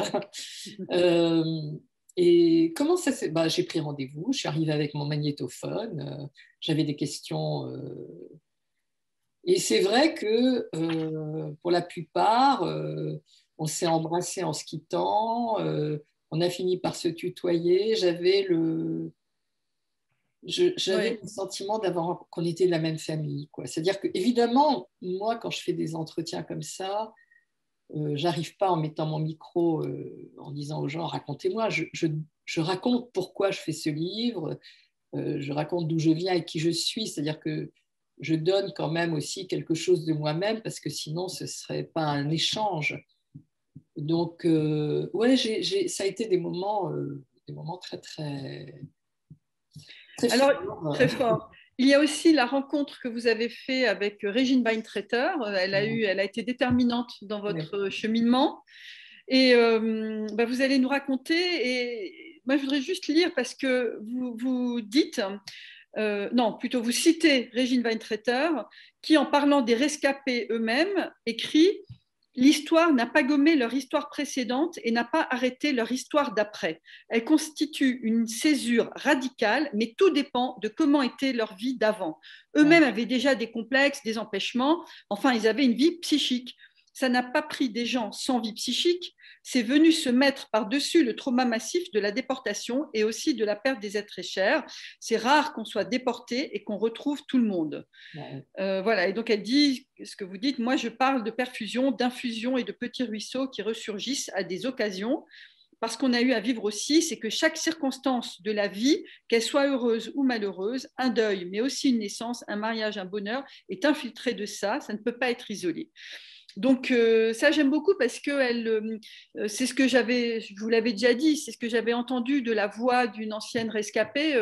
Euh, et comment ça s'est... j'ai pris rendez-vous, je suis arrivée avec mon magnétophone, j'avais des questions. Et c'est vrai que pour la plupart, on s'est embrassé en se quittant, on a fini par se tutoyer. J'avais Ouais. le sentiment qu'on était de la même famille, quoi. C'est-à-dire que, évidemment, moi, quand je fais des entretiens comme ça, j'arrive pas en mettant mon micro, en disant aux gens racontez-moi. Je raconte pourquoi je fais ce livre, je raconte d'où je viens et qui je suis. C'est-à-dire que je donne quand même aussi quelque chose de moi-même, parce que sinon ce serait pas un échange. Donc ouais, ça a été des moments très très très Alors, forts. très fort. Il y a aussi la rencontre que vous avez faite avec Régine Weintraiter. Elle a été déterminante dans Ouais. votre cheminement. Et vous allez nous raconter. Et moi, je voudrais juste lire parce que vous dites, non, plutôt vous citez Régine Weintraiter, qui, en parlant des rescapés eux-mêmes, écrit: l'histoire n'a pas gommé leur histoire précédente et n'a pas arrêté leur histoire d'après. Elle constitue une césure radicale, mais tout dépend de comment était leur vie d'avant. Eux-mêmes avaient déjà des complexes, des empêchements, enfin, ils avaient une vie psychique. Ça n'a pas pris des gens sans vie psychique, c'est venu se mettre par-dessus le trauma massif de la déportation et aussi de la perte des êtres très chers. C'est rare qu'on soit déporté et qu'on retrouve tout le monde. Ouais. Voilà, et donc elle dit ce que vous dites: moi je parle de perfusion, d'infusion et de petits ruisseaux qui ressurgissent à des occasions, parce qu'on a eu à vivre aussi, c'est que chaque circonstance de la vie, qu'elle soit heureuse ou malheureuse, un deuil, mais aussi une naissance, un mariage, un bonheur, est infiltré de ça, ça ne peut pas être isolé. Donc ça j'aime beaucoup parce que c'est ce que je vous l'avais déjà dit, c'est ce que j'avais entendu de la voix d'une ancienne rescapée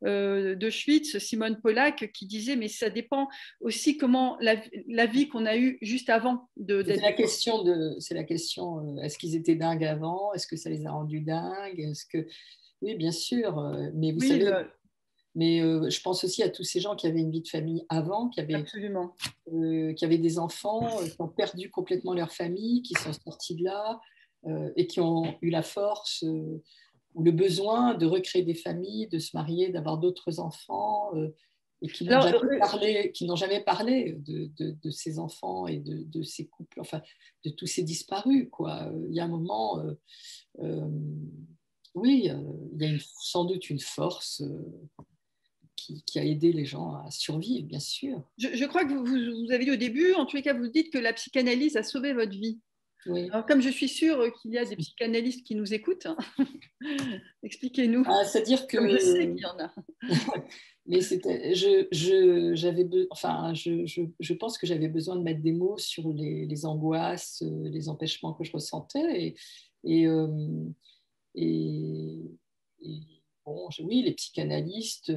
d'Auschwitz, Simone Pollack, qui disait mais ça dépend aussi comment la vie qu'on a eue juste avant d'être déportée. C'est la question, est-ce qu'ils étaient dingues avant? Est-ce que ça les a rendus dingues? Oui, bien sûr, mais vous Oui, savez, mais je pense aussi à tous ces gens qui avaient une vie de famille avant, absolument. qui avaient des enfants, qui ont perdu complètement leur famille, qui sont sortis de là et qui ont eu la force ou le besoin de recréer des familles, de se marier, d'avoir d'autres enfants et Alors, qui n'ont jamais parlé de ces enfants et de ces couples, enfin de tous ces disparus, quoi. Il y a un moment, euh, oui, il y a sans doute une force qui a aidé les gens à survivre, bien sûr. je crois que vous avez dit au début, en tous les cas, vous dites que la psychanalyse a sauvé votre vie. Oui. Alors, comme je suis sûre qu'il y a des psychanalystes qui nous écoutent, hein, expliquez-nous, C'est-à-dire comme je sais que qu'il y en a. mais c'était, enfin, je pense que j'avais besoin de mettre des mots sur les angoisses, les empêchements que je ressentais. Et, euh, et, et bon, oui, les psychanalystes,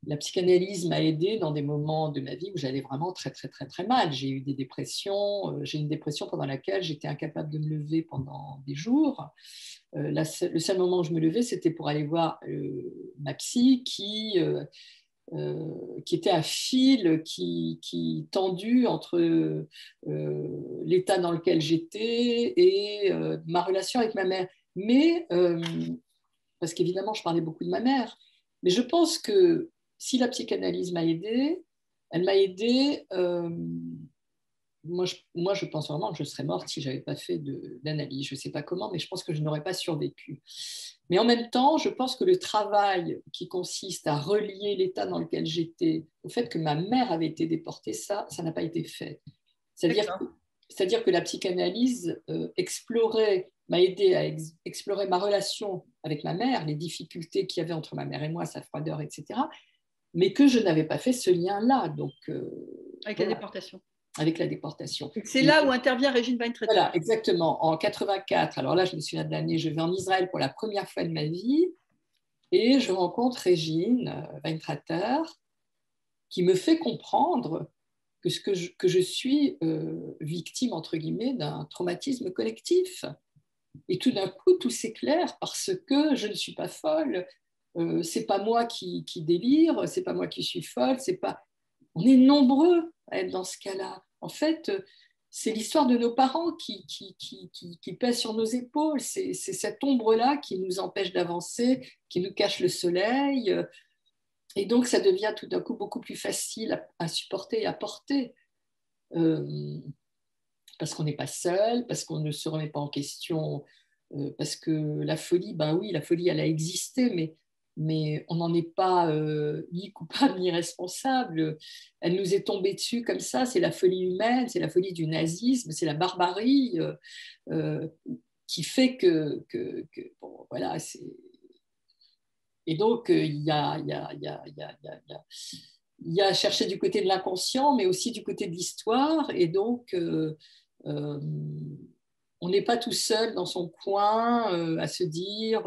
la psychanalyse m'a aidée dans des moments de ma vie où j'allais vraiment très, très, très, très mal. J'ai eu des dépressions. J'ai une dépression pendant laquelle j'étais incapable de me lever pendant des jours. Le seul moment où je me levais, c'était pour aller voir ma psy qui était un fil qui tendu entre l'état dans lequel j'étais et ma relation avec ma mère. Mais, parce qu'évidemment, je parlais beaucoup de ma mère, mais je pense que si la psychanalyse m'a aidée, elle m'a aidée. Moi, je pense vraiment que je serais morte si je n'avais pas fait d'analyse. Je ne sais pas comment, mais je pense que je n'aurais pas survécu. Mais en même temps, je pense que le travail qui consiste à relier l'état dans lequel j'étais au fait que ma mère avait été déportée, ça n'a pas été fait. C'est-à-dire que D'accord. c'est-à-dire que la psychanalyse m'a aidé à explorer ma relation avec ma mère, les difficultés qu'il y avait entre ma mère et moi, sa froideur, etc. Mais que je n'avais pas fait ce lien-là, donc Avec la voilà, déportation. avec la déportation. Et c'est là où intervient Régine Weintraub. Voilà, exactement. En 84, alors là, je me souviens de l'année, je vais en Israël pour la première fois de ma vie et je rencontre Régine Weintrater qui me fait comprendre que je suis victime, entre guillemets, d'un traumatisme collectif. Et tout d'un coup, tout s'éclaire parce que je ne suis pas folle. C'est pas moi qui délire, c'est pas moi qui suis folle, c'est pas. On est nombreux à être dans ce cas-là. En fait, c'est l'histoire de nos parents qui pèse sur nos épaules. C'est cette ombre-là qui nous empêche d'avancer, qui nous cache le soleil. Et donc, ça devient tout d'un coup beaucoup plus facile à supporter et à porter. Parce qu'on n'est pas seul, parce qu'on ne se remet pas en question, parce que la folie, ben oui, la folie, elle a existé, mais on n'en est pas ni coupable ni responsable. Elle nous est tombée dessus comme ça. C'est la folie humaine, c'est la folie du nazisme, c'est la barbarie qui fait que bon, voilà, c'est. Et donc, il y a, il y a cherché du côté de l'inconscient, mais aussi du côté de l'histoire. Et donc, on n'est pas tout seul dans son coin à se dire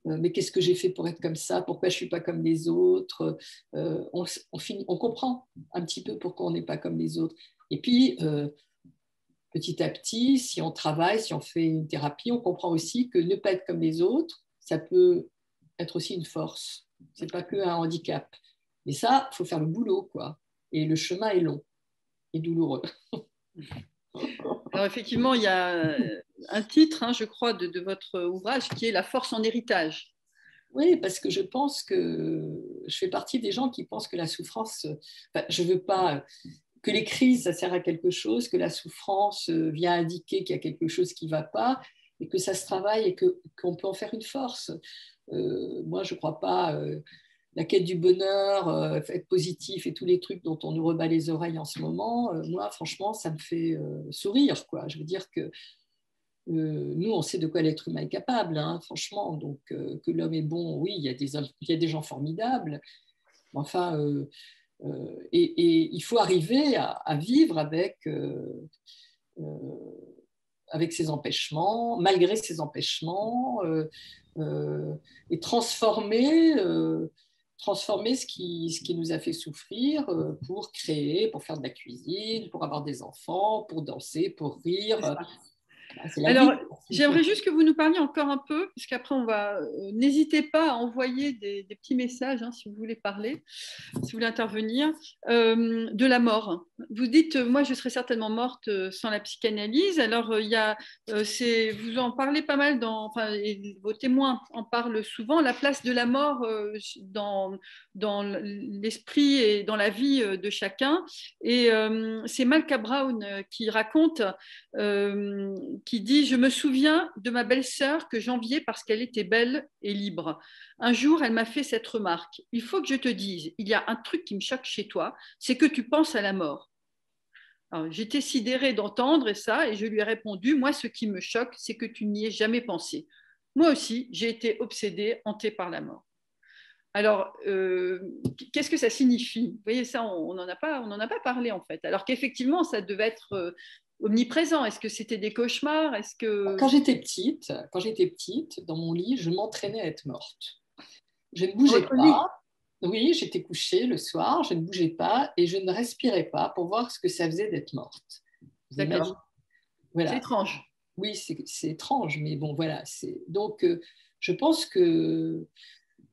mais qu'est-ce que j'ai fait pour être comme ça, pourquoi je ne suis pas comme les autres. On comprend un petit peu pourquoi on n'est pas comme les autres. Et puis, petit à petit, si on travaille, si on fait une thérapie, on comprend aussi que ne pas être comme les autres, ça peut être aussi une force. Ce n'est pas qu'un handicap. Mais ça, il faut faire le boulot, quoi. Et le chemin est long et douloureux. Alors effectivement, il y a un titre, hein, je crois, de votre ouvrage qui est La force en héritage. Oui, parce que je pense que je fais partie des gens qui pensent que la souffrance, enfin, je ne veux pas que les crises, ça sert à quelque chose, que la souffrance vient indiquer qu'il y a quelque chose qui ne va pas, et que ça se travaille et qu'on peut en faire une force. Moi, je ne crois pas la quête du bonheur, être positif et tous les trucs dont on nous rebat les oreilles en ce moment. Moi, franchement, ça me fait sourire, quoi. Je veux dire que nous, on sait de quoi l'être humain est capable, hein, franchement. Donc, que l'homme est bon, oui, il y a des gens formidables. Mais enfin, et il faut arriver à vivre avec ses empêchements, malgré ses empêchements, et transformer ce qui nous a fait souffrir pour créer, pour faire de la cuisine, pour avoir des enfants, pour danser, pour rire. C'est la Alors, vie. j'aimerais juste que vous nous parliez encore un peu, parce qu'après, on va. N'hésitez pas à envoyer des petits messages hein, si vous voulez parler, si vous voulez intervenir, de la mort. Vous dites, moi, je serais certainement morte sans la psychanalyse. Alors, il y a, vous en parlez pas mal enfin, et vos témoins en parlent souvent, la place de la mort dans l'esprit et dans la vie de chacun. Et c'est Malka Brown qui raconte. Qui dit « Je me souviens de ma belle-sœur que j'enviais parce qu'elle était belle et libre. Un jour, elle m'a fait cette remarque. Il faut que je te dise, il y a un truc qui me choque chez toi, c'est que tu penses à la mort. » J'étais sidérée d'entendre ça et je lui ai répondu, moi, ce qui me choque, c'est que tu n'y aies jamais pensé. Moi aussi, j'ai été obsédée, hantée par la mort. Alors, qu'est-ce que ça signifie? Vous voyez, ça, on n'en a pas parlé en fait. Alors qu'effectivement, ça devait être omniprésent. Est-ce que c'était des cauchemars? Est-ce que Quand j'étais petite, dans mon lit, je m'entraînais à être morte. Je ne bougeais votre lit? pas. Oui, j'étais couchée le soir, je ne bougeais pas et je ne respirais pas pour voir ce que ça faisait d'être morte. Vous imaginez? D'accord. C'est Voilà. étrange. Oui, c'est étrange, mais bon, voilà. Donc, je pense que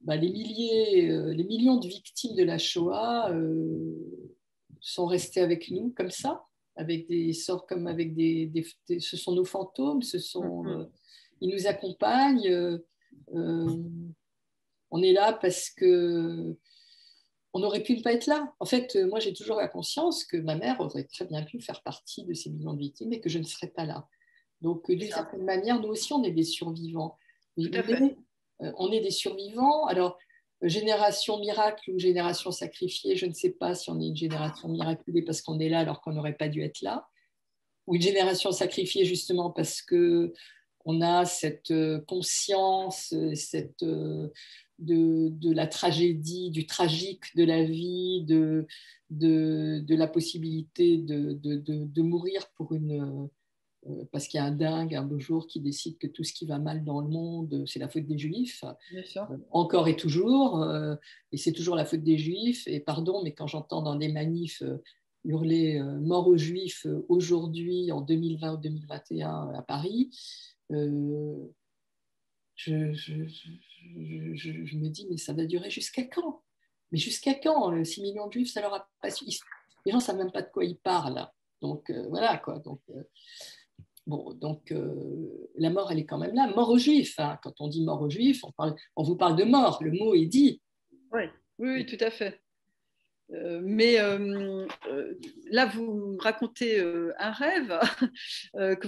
les millions de victimes de la Shoah sont restés avec nous comme ça, avec des sorts comme avec ce sont nos fantômes, ils nous accompagnent. On est là parce que on aurait pu ne pas être là. En fait, moi, j'ai toujours la conscience que ma mère aurait très bien pu faire partie de ces millions de victimes et que je ne serais pas là. Donc, d'une certaine manière, nous aussi, on est des survivants. Tout à fait. On est des survivants. Alors, génération miracle ou génération sacrifiée, je ne sais pas si on est une génération miraculée parce qu'on est là alors qu'on n'aurait pas dû être là. ou une génération sacrifiée justement parce que on a cette conscience, de la tragédie, du tragique de la vie, de la possibilité de mourir pour parce qu'il y a un dingue un beau jour qui décide que tout ce qui va mal dans le monde, c'est la faute des Juifs, encore et toujours, et c'est toujours la faute des Juifs. Et pardon, mais quand j'entends dans des manifs hurler mort aux Juifs aujourd'hui, en 2020 ou 2021 à Paris, je me dis, mais ça va durer jusqu'à quand? Mais jusqu'à quand? 6 millions de Juifs, ça leur a pas suffi. Les gens ne savent même pas de quoi ils parlent. Donc, voilà, quoi. Donc, la mort, elle est quand même là. Mort aux Juifs. Hein. Quand on dit mort aux Juifs, on vous parle de mort. Le mot est dit. Oui, oui, tout à fait. Mais là, vous racontez un rêve que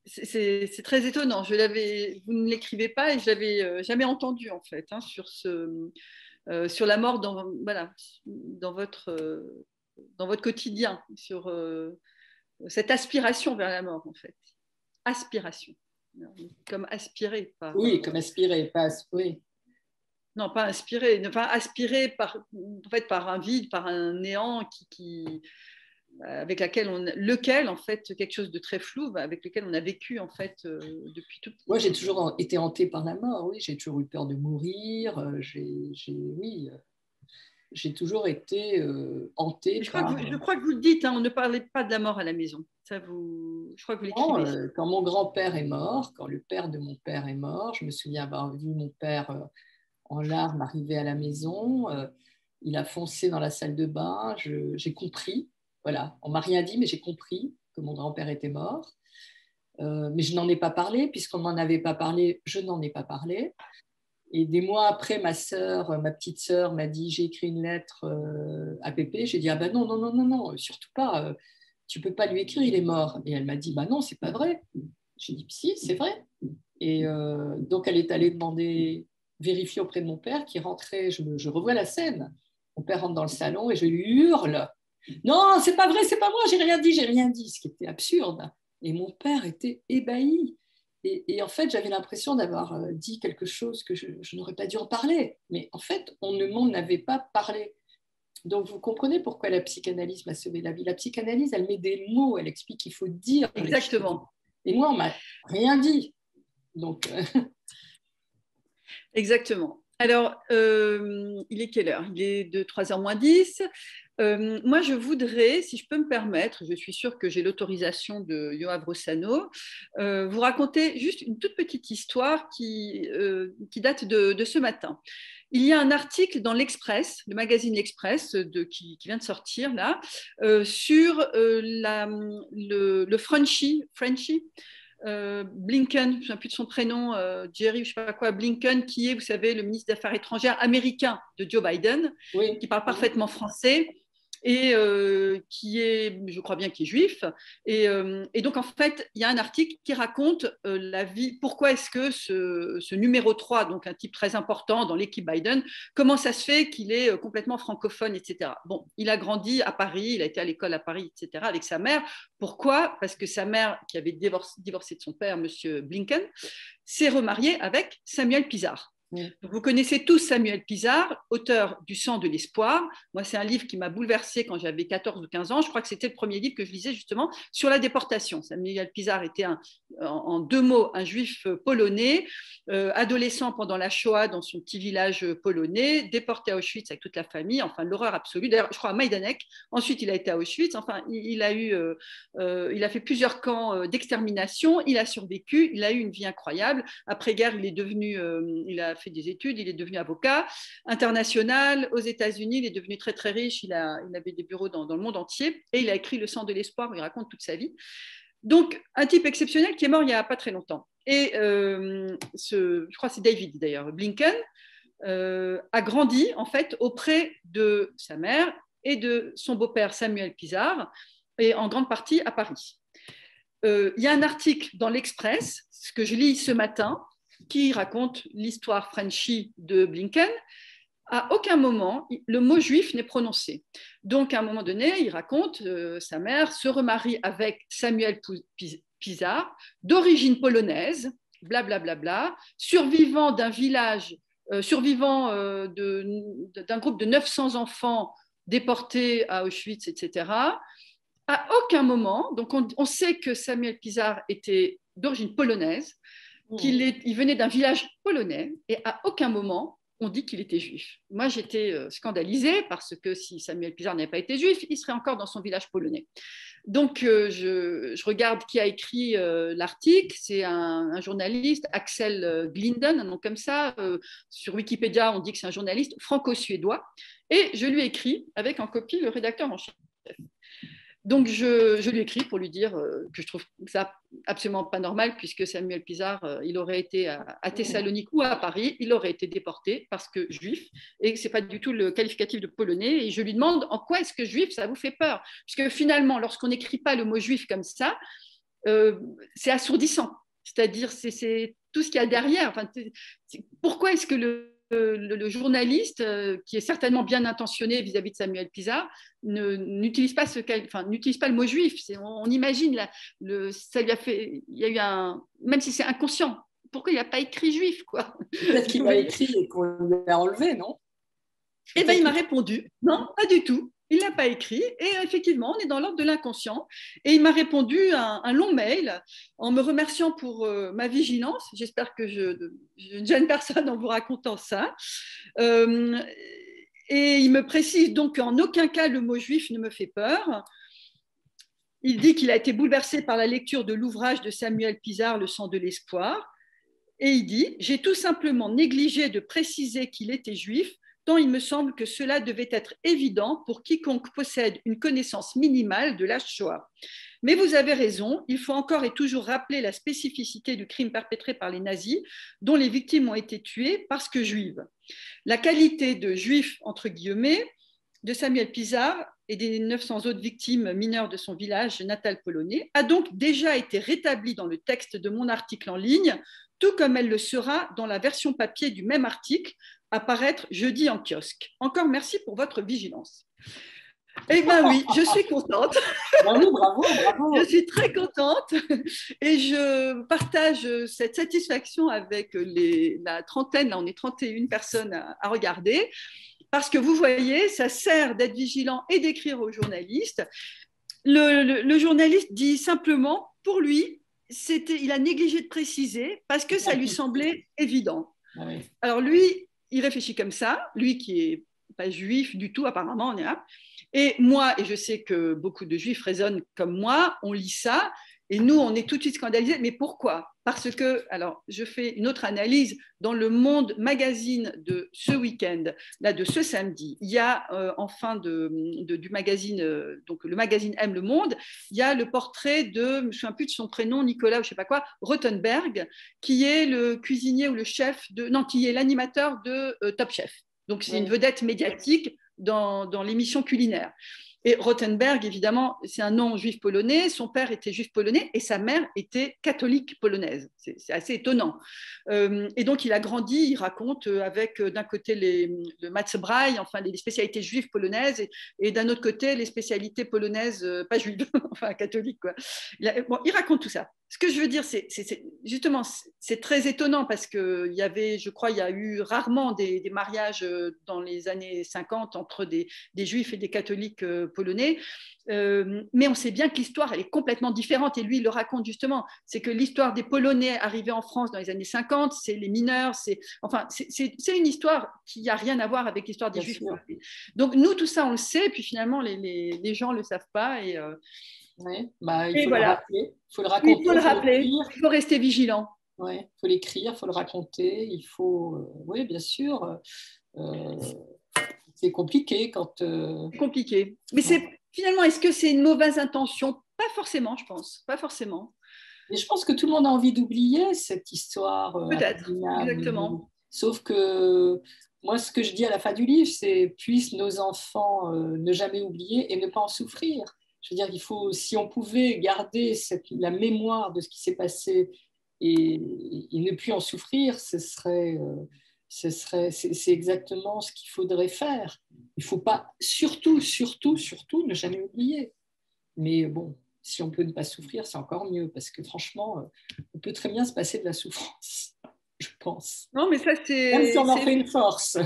c'est très étonnant. Vous ne l'écrivez pas et je l'avais jamais entendu en fait hein, sur la mort voilà, dans votre quotidien, sur cette aspiration vers la mort en fait. Aspiration, comme aspirer par. Oui, comme aspirer, pas oui. Non, pas inspiré, enfin aspiré par un vide, par un néant avec lequel en fait quelque chose de très flou, avec lequel on a vécu en fait depuis tout. Moi, j'ai toujours été hantée par la mort. Oui, j'ai toujours eu peur de mourir. J'ai toujours été hantée par. Je crois que vous le dites. Hein, on ne parlait pas de la mort à la maison. Je crois que vous l'écrivez. Quand mon grand-père est mort, quand le père de mon père est mort, je me souviens avoir vu mon père en larmes arriver à la maison. Il a foncé dans la salle de bain. J'ai compris. Voilà, on m'a rien dit, mais j'ai compris que mon grand-père était mort. Mais je n'en ai pas parlé, puisqu'on n'en avait pas parlé, je n'en ai pas parlé. Et des mois après, ma petite sœur m'a dit, j'ai écrit une lettre à Pépé. J'ai dit, ah ben non, non, non, non, non, surtout pas. Tu peux pas lui écrire, il est mort. Et elle m'a dit, bah non, c'est pas vrai. J'ai dit, si, c'est vrai. Et donc, elle est allée vérifier auprès de mon père qui rentrait. Je revois la scène. Mon père rentre dans le salon et je lui hurle, non, c'est pas vrai, c'est pas moi, j'ai rien dit, ce qui était absurde. Et mon père était ébahi. Et en fait, j'avais l'impression d'avoir dit quelque chose que je n'aurais pas dû en parler. Mais en fait, on ne m'en avait pas parlé. Donc, vous comprenez pourquoi la psychanalyse m'a sauvé la vie. La psychanalyse, elle met des mots, elle explique qu'il faut dire. Exactement. Et moi, on m'a rien dit. Donc, Exactement. Alors, il est quelle heure? Il est de 3h moins 10. Moi, je voudrais, si je peux me permettre, je suis sûre que j'ai l'autorisation de Yoav Rossano, vous raconter juste une toute petite histoire qui date de ce matin. Il y a un article dans l'Express, le magazine L'Express, qui vient de sortir là, sur le Frenchie, Blinken, je ne sais plus de son prénom, Jerry, je ne sais pas quoi, Blinken, qui est, vous savez, le ministre des Affaires étrangères américain de Joe Biden, oui, qui parle parfaitement français et qui est, je crois bien, qui est juif. Et donc, en fait, il y a un article qui raconte la vie, pourquoi est-ce que ce numéro 3, donc un type très important dans l'équipe Biden, comment ça se fait qu'il est complètement francophone, etc. Bon, il a grandi à Paris, il a été à l'école à Paris, etc., avec sa mère. Pourquoi? Parce que sa mère, qui avait divorcé de son père, M. Blinken, s'est remariée avec Samuel Pisar. Donc, vous connaissez tous Samuel Pisar, auteur du Sang de l'espoir. Moi, c'est un livre qui m'a bouleversée quand j'avais 14 ou 15 ans. Je crois que c'était le premier livre que je lisais justement sur la déportation. Samuel Pisar était en 2 mots un juif polonais, adolescent pendant la Shoah dans son petit village polonais, déporté à Auschwitz avec toute la famille, enfin l'horreur absolue. D'ailleurs, je crois à Majdanek. Ensuite, il a été à Auschwitz. Enfin, il a fait plusieurs camps d'extermination. Il a survécu. Il a eu une vie incroyable. Après-guerre, il a fait des études, il est devenu avocat international aux États-Unis, il est devenu très très riche, il avait des bureaux dans le monde entier et il a écrit Le Sang de l'espoir où il raconte toute sa vie. Donc un type exceptionnel qui est mort il n'y a pas très longtemps. Et je crois que c'est David d'ailleurs, Blinken, a grandi en fait auprès de sa mère et de son beau-père Samuel Pisar et en grande partie à Paris. Il y a un article dans l'Express, ce que je lis ce matin, qui raconte l'histoire Frenchie de Blinken, À aucun moment, le mot juif n'est prononcé. Donc, à un moment donné, il raconte sa mère se remarie avec Samuel Pizar, d'origine polonaise, blablabla, bla, bla, bla, survivant d'un village, survivant d'un groupe de 900 enfants déportés à Auschwitz, etc. À aucun moment, donc on sait que Samuel Pizar était d'origine polonaise, il venait d'un village polonais, et à aucun moment on dit qu'il était juif. Moi, j'étais scandalisée parce que si Samuel Pizar n'avait pas été juif, il serait encore dans son village polonais. Donc, je regarde qui a écrit l'article. C'est un journaliste, Axel Glinden, un nom comme ça. Sur Wikipédia, on dit que c'est un journaliste franco-suédois. Et je lui écris avec en copie le rédacteur en chef. Donc, je lui écris pour lui dire que je trouve ça absolument pas normal, puisque Samuel Pizar, il aurait été à Thessalonique ou à Paris, il aurait été déporté parce que juif, et ce n'est pas du tout le qualificatif de polonais. Et je lui demande en quoi est-ce que juif, ça vous fait peur? Puisque finalement, lorsqu'on n'écrit pas le mot juif comme ça, c'est assourdissant. C'est-à-dire, c'est tout ce qu'il y a derrière. Enfin, pourquoi est-ce que le journaliste, qui est certainement bien intentionné vis-à-vis de Samuel Pizar, n'utilise pas n'utilise pas le mot juif? On imagine, ça lui a fait, il y a eu même si c'est inconscient, pourquoi il n'a pas écrit juif, quoi? Peut-être qu'il a écrit et qu'on l'a enlevé, non? Eh bien, il m'a répondu, non, pas du tout. Il ne l'a pas écrit, et effectivement, on est dans l'ordre de l'inconscient. Et il m'a répondu un long mail en me remerciant pour ma vigilance. J'espère que je ne gêne personne en vous racontant ça. Et il me précise donc qu'en aucun cas le mot juif ne me fait peur. Il dit qu'il a été bouleversé par la lecture de l'ouvrage de Samuel Pizar, Le sang de l'espoir. Et il dit « J'ai tout simplement négligé de préciser qu'il était juif, tant il me semble que cela devait être évident pour quiconque possède une connaissance minimale de la Shoah. Mais vous avez raison, il faut encore et toujours rappeler la spécificité du crime perpétré par les nazis, dont les victimes ont été tuées parce que juives. La qualité de juif, entre guillemets, de Samuel Pizar et des 900 autres victimes mineures de son village natal polonais a donc déjà été rétablie dans le texte de mon article en ligne, tout comme elle le sera dans la version papier du même article, à paraître jeudi en kiosque. Encore merci pour votre vigilance. Eh bien oui, je suis contente. Bravo, bravo, bravo. Je suis très contente et je partage cette satisfaction avec la trentaine, là on est 31 personnes à regarder, parce que vous voyez, ça sert d'être vigilant et d'écrire aux journalistes. Le journaliste dit simplement, pour lui, il a négligé de préciser parce que ça lui semblait évident. Oui. Alors lui, il réfléchit comme ça, lui qui est pas juif du tout apparemment, et moi, et je sais que beaucoup de juifs raisonnent comme moi, on lit ça, et nous, on est tout de suite scandalisés. Mais pourquoi? Parce que, alors, je fais une autre analyse. Dans le Monde magazine de ce week-end, là, de ce samedi, il y a en fin du magazine, donc le magazine Aime le Monde, il y a le portrait de, je ne me souviens plus de son prénom, Nicolas ou je ne sais pas quoi, Rothenberg, qui est le cuisinier ou le chef non, qui est l'animateur de Top Chef. Donc, c'est une vedette médiatique dans l'émission culinaire. Et Rothenberg, évidemment, c'est un nom juif polonais. Son père était juif polonais et sa mère était catholique polonaise. C'est assez étonnant. Et donc, il a grandi, il raconte avec d'un côté le Matzebrai, enfin les spécialités juives polonaises, et d'un autre côté les spécialités polonaises pas juives, enfin catholiques, quoi. Il raconte tout ça. Ce que je veux dire, justement, c'est très étonnant parce qu'il y avait, je crois, il y a eu rarement des mariages dans les années 50 entre des juifs et des catholiques polonais. Mais on sait bien que l'histoire, elle est complètement différente. Et lui, il le raconte justement. C'est que l'histoire des Polonais arrivés en France dans les années 50, c'est les mineurs. C'est une histoire qui n'a rien à voir avec l'histoire des Juifs polonais. Donc, nous, tout ça, on le sait. Et puis finalement, les gens ne le savent pas. Et, oui, bah, il faut le rappeler. Il faut le raconter. Il faut le rappeler. Il faut rester vigilant. Oui, il faut l'écrire, il faut le raconter. Il faut... oui, bien sûr. C'est compliqué quand... C'est compliqué. Mais finalement, est-ce que c'est une mauvaise intention? Pas forcément, je pense. Pas forcément. Et je pense que tout le monde a envie d'oublier cette histoire. Peut-être, exactement. Sauf que moi, ce que je dis à la fin du livre, c'est puissent nos enfants ne jamais oublier et ne pas en souffrir. Je veux dire, si on pouvait garder la mémoire de ce qui s'est passé et ne plus en souffrir, ce serait c'est exactement ce qu'il faudrait faire. Il ne faut pas, surtout, surtout, surtout, ne jamais oublier. Mais bon, si on peut ne pas souffrir, c'est encore mieux, parce que franchement, on peut très bien se passer de la souffrance, je pense. Non, mais ça, Même si on en fait une force.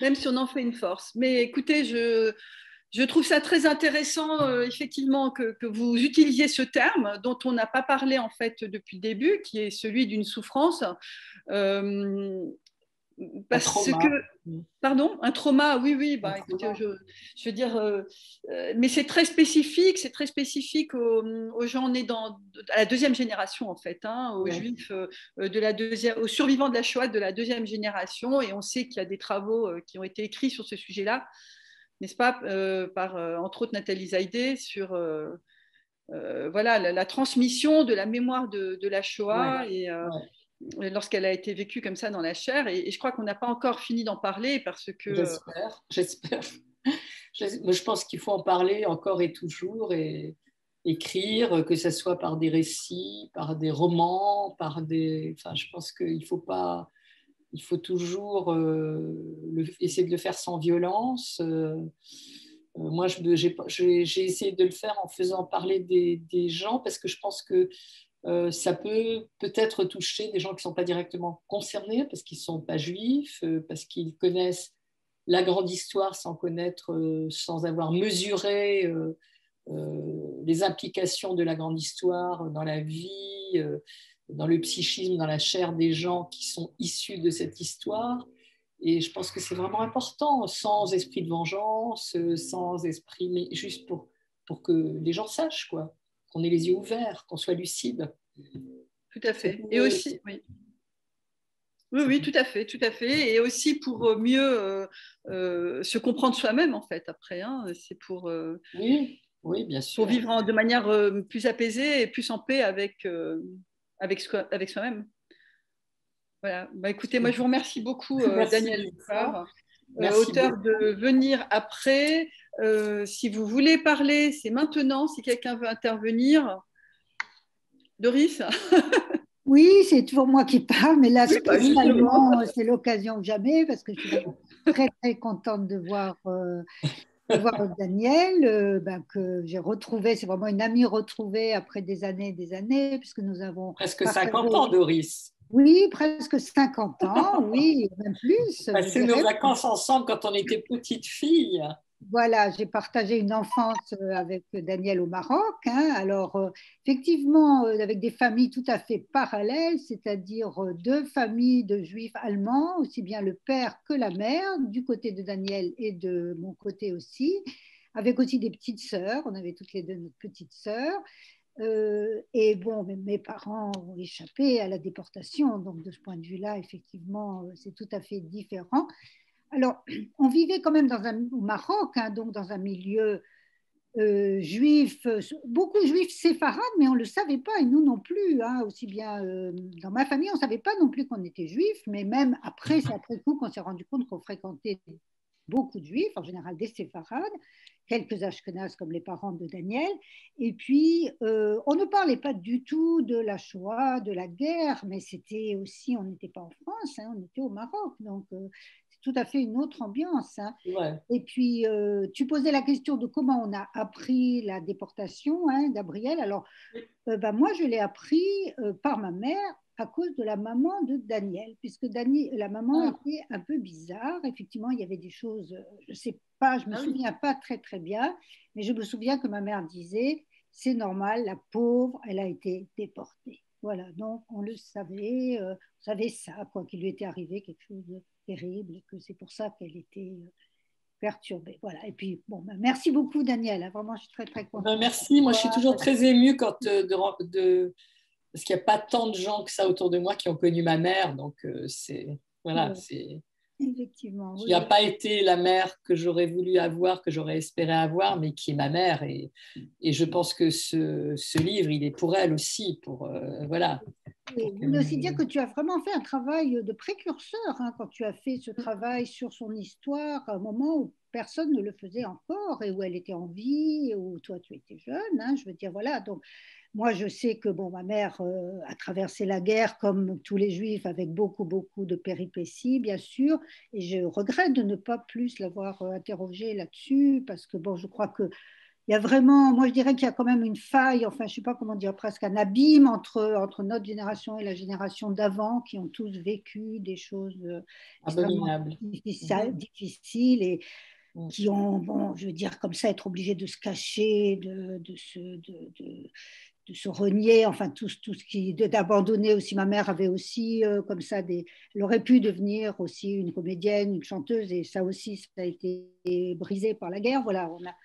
Même si on en fait une force. Mais écoutez, je trouve ça très intéressant, effectivement, que vous utilisiez ce terme dont on n'a pas parlé en fait depuis le début, qui est celui d'une souffrance. Euh, Un Parce que, trauma. pardon, un trauma, oui, oui, Un bah, écoutez, trauma. je veux dire, mais c'est très spécifique aux gens nés à la deuxième génération, en fait, hein, aux Ouais. juifs aux survivants de la Shoah de la deuxième génération, et on sait qu'il y a des travaux qui ont été écrits sur ce sujet-là, n'est-ce pas, par, entre autres, Nathalie Zaïdé, sur voilà, la transmission de la mémoire de la Ouais. Shoah, et Ouais. lorsqu'elle a été vécue comme ça dans la chair. Et je crois qu'on n'a pas encore fini d'en parler parce que… J'espère, j'espère. Je pense qu'il faut en parler encore et toujours et écrire, que ce soit par des récits, par des romans, Enfin, je pense qu'il faut pas. Il faut toujours essayer de le faire sans violence. Moi, j'ai essayé de le faire en faisant parler des gens parce que je pense que ça peut peut-être toucher des gens qui ne sont pas directement concernés parce qu'ils ne sont pas juifs, parce qu'ils connaissent la grande histoire sans connaître, sans avoir mesuré les implications de la grande histoire dans la vie, dans le psychisme, dans la chair des gens qui sont issus de cette histoire. Et je pense que c'est vraiment important, sans esprit de vengeance, sans esprit, mais juste pour que les gens sachent, quoi, qu'on ait les yeux ouverts, qu'on soit lucide. Tout à fait. Et aussi, oui. Oui, oui, tout à fait, tout à fait. Et aussi pour mieux se comprendre soi-même, en fait, après. Hein. C'est Oui, oui, bien pour sûr. vivre de manière plus apaisée et plus en paix avec soi-même. Voilà. Bah, écoutez, moi, je vous remercie beaucoup, Merci Daniel mille fois. Lepard, Merci auteur beaucoup. de Venir après. Si vous voulez parler, c'est maintenant. Si quelqu'un veut intervenir. Doris? Oui, c'est toujours moi qui parle, mais là, Oui, bah justement. spécialement, c'est l'occasion que jamais, parce que je suis vraiment très, très contente de voir Daniel, ben, que j'ai retrouvé, c'est vraiment une amie retrouvée après des années, puisque nous avons Presque 50 ans, partagé, Doris. oui, presque 50 ans, oui, même plus, je Passer nos dirais. vacances ensemble quand on était petite fille. Voilà, j'ai partagé une enfance avec Daniel au Maroc. Hein. Alors, effectivement, avec des familles tout à fait parallèles, c'est-à-dire deux familles de juifs allemands, aussi bien le père que la mère, du côté de Daniel et de mon côté aussi, avec aussi des petites sœurs. On avait toutes les deux notre petite sœur. Et bon, mes parents ont échappé à la déportation, donc de ce point de vue-là, effectivement, c'est tout à fait différent. Alors, on vivait quand même au Maroc, hein, donc dans un milieu juif, beaucoup juifs séfarades, mais on ne le savait pas, et nous non plus. Hein, aussi bien dans ma famille, on ne savait pas non plus qu'on était juifs, mais même après, c'est après coup qu'on s'est rendu compte qu'on fréquentait beaucoup de juifs, en général des séfarades, quelques ashkénazes comme les parents de Daniel. Et puis, on ne parlait pas du tout de la Shoah, de la guerre, mais c'était aussi, on n'était pas en France, hein, on était au Maroc. Donc, c'est tout à fait une autre ambiance. Hein. Ouais. Et puis, tu posais la question de comment on a appris la déportation, hein, Gabriel. Alors, moi, je l'ai appris par ma mère à cause de la maman de Daniel, puisque la maman Ah, était un peu bizarre. Effectivement, il y avait des choses, je ne sais pas, je ne me ah oui. souviens pas très, très bien, mais je me souviens que ma mère disait, c'est normal, la pauvre, elle a été déportée. Voilà, donc on savait ça, quoi, qu'il lui était arrivé quelque chose de terrible, et que c'est pour ça qu'elle était perturbée. Voilà, et puis, bon, merci beaucoup, Daniel. Hein, vraiment, je suis très, très Ben, contente. merci. Moi, je suis toujours très émue quand parce qu'il n'y a pas tant de gens que ça autour de moi qui ont connu ma mère. Donc, voilà, Effectivement, qui oui, n'a oui. pas été la mère que j'aurais voulu avoir, que j'aurais espéré avoir, mais qui est ma mère. Et je pense que ce livre, il est pour elle aussi, voilà. Oui, Pour vous voulez aussi dire qu'elle- que tu as vraiment fait un travail de précurseur hein, quand tu as fait ce travail sur son histoire à un moment où personne ne le faisait encore, et où elle était en vie, où toi tu étais jeune, hein, je veux dire, voilà. Donc, moi, je sais que bon, ma mère a traversé la guerre comme tous les Juifs, avec beaucoup, beaucoup de péripéties, bien sûr, et je regrette de ne pas plus l'avoir interrogée là-dessus, parce que bon, je crois que il y a vraiment, moi je dirais qu'il y a quand même une faille, enfin je ne sais pas comment dire, presque un abîme entre notre génération et la génération d'avant, qui ont tous vécu des choses extrêmement Abominable. difficiles et Mm. qui ont, bon, je veux dire, comme ça, être obligés de se cacher, de se renier, enfin tout ce qui, d'abandonner aussi. Ma mère avait aussi comme ça elle aurait pu devenir aussi une comédienne, une chanteuse, et ça aussi, ça a été brisé par la guerre. Voilà, on a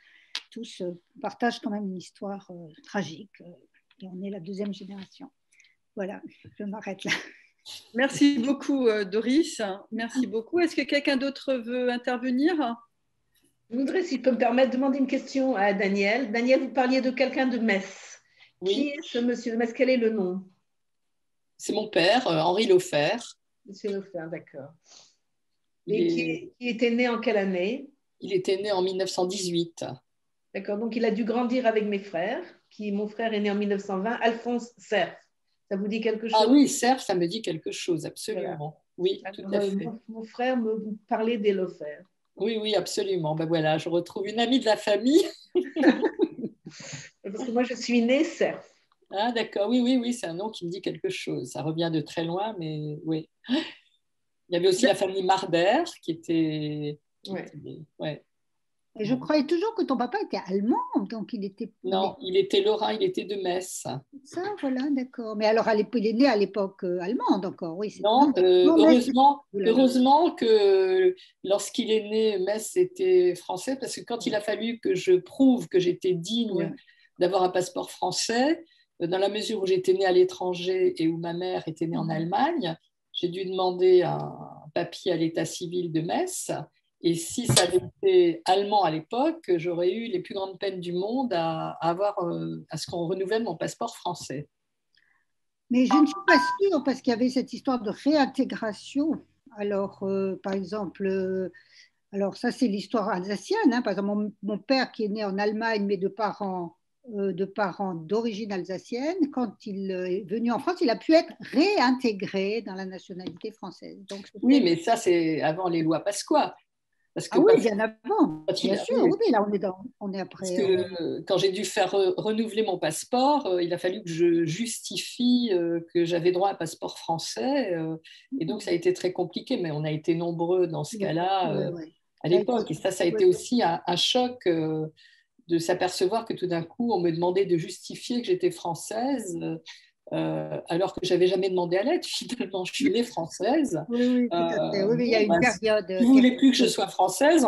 tous partagent quand même une histoire tragique, et on est la deuxième génération. Voilà, je m'arrête là. Merci beaucoup, Doris. Merci beaucoup. Est-ce que quelqu'un d'autre veut intervenir? Je voudrais, si je peux me permettre, demander une question à Daniel. Daniel, vous parliez de quelqu'un de Metz. Oui. Qui est ce monsieur de Metz? Quel est le nom? C'est mon père, Henri Laufer. Monsieur Laufer, d'accord. Et qui était né en quelle année? Il était né en 1918. D'accord, donc il a dû grandir avec mes frères. Mon frère est né en 1920, Alphonse Cerf. Ça vous dit quelque chose? Ah oui, Cerf, ça me dit quelque chose, absolument. Voilà. Oui, alors, tout à fait. Mon frère me parlait des Laufer. Oui, oui, absolument. Ben voilà, je retrouve une amie de la famille. Parce que moi, je suis née Cerf. Ah d'accord, oui, oui, oui, c'est un nom qui me dit quelque chose. Ça revient de très loin, mais oui. Il y avait aussi la famille Marder qui était... Ouais. Et je croyais toujours que ton papa était allemand, donc il était... Non, il était lorrain, il était de Metz. Ça, voilà, d'accord. Mais alors, il est né à l'époque allemande encore, oui. Non, heureusement que lorsqu'il est né, Metz était français, parce que quand il a fallu que je prouve que j'étais digne d'avoir un passeport français, dans la mesure où j'étais née à l'étranger et où ma mère était née en Allemagne, j'ai dû demander un papier à l'état civil de Metz. Et si ça avait été allemand à l'époque, j'aurais eu les plus grandes peines du monde à ce qu'on renouvelle mon passeport français. Mais je ne suis pas sûre, parce qu'il y avait cette histoire de réintégration. Alors, par exemple, alors ça c'est l'histoire alsacienne, hein. Par exemple, mon père qui est né en Allemagne, mais de parents d'origine alsacienne, quand il est venu en France, il a pu être réintégré dans la nationalité française. Donc, oui, mais ça c'est avant les lois Pasqua. Oui, bien avant, bien sûr. Oui, là, on est après. Parce que quand j'ai dû faire renouveler mon passeport, il a fallu que je justifie que j'avais droit à un passeport français. Et donc, ça a été très compliqué, mais on a été nombreux dans ce cas-là à l'époque. Et ça a été aussi un choc de s'apercevoir que tout d'un coup, on me demandait de justifier que j'étais française. Alors que je n'avais jamais demandé à l'être, finalement, je suis née française. Oui, tout à fait. Oui, il y a une période. Si vous ne voulez plus que je sois française,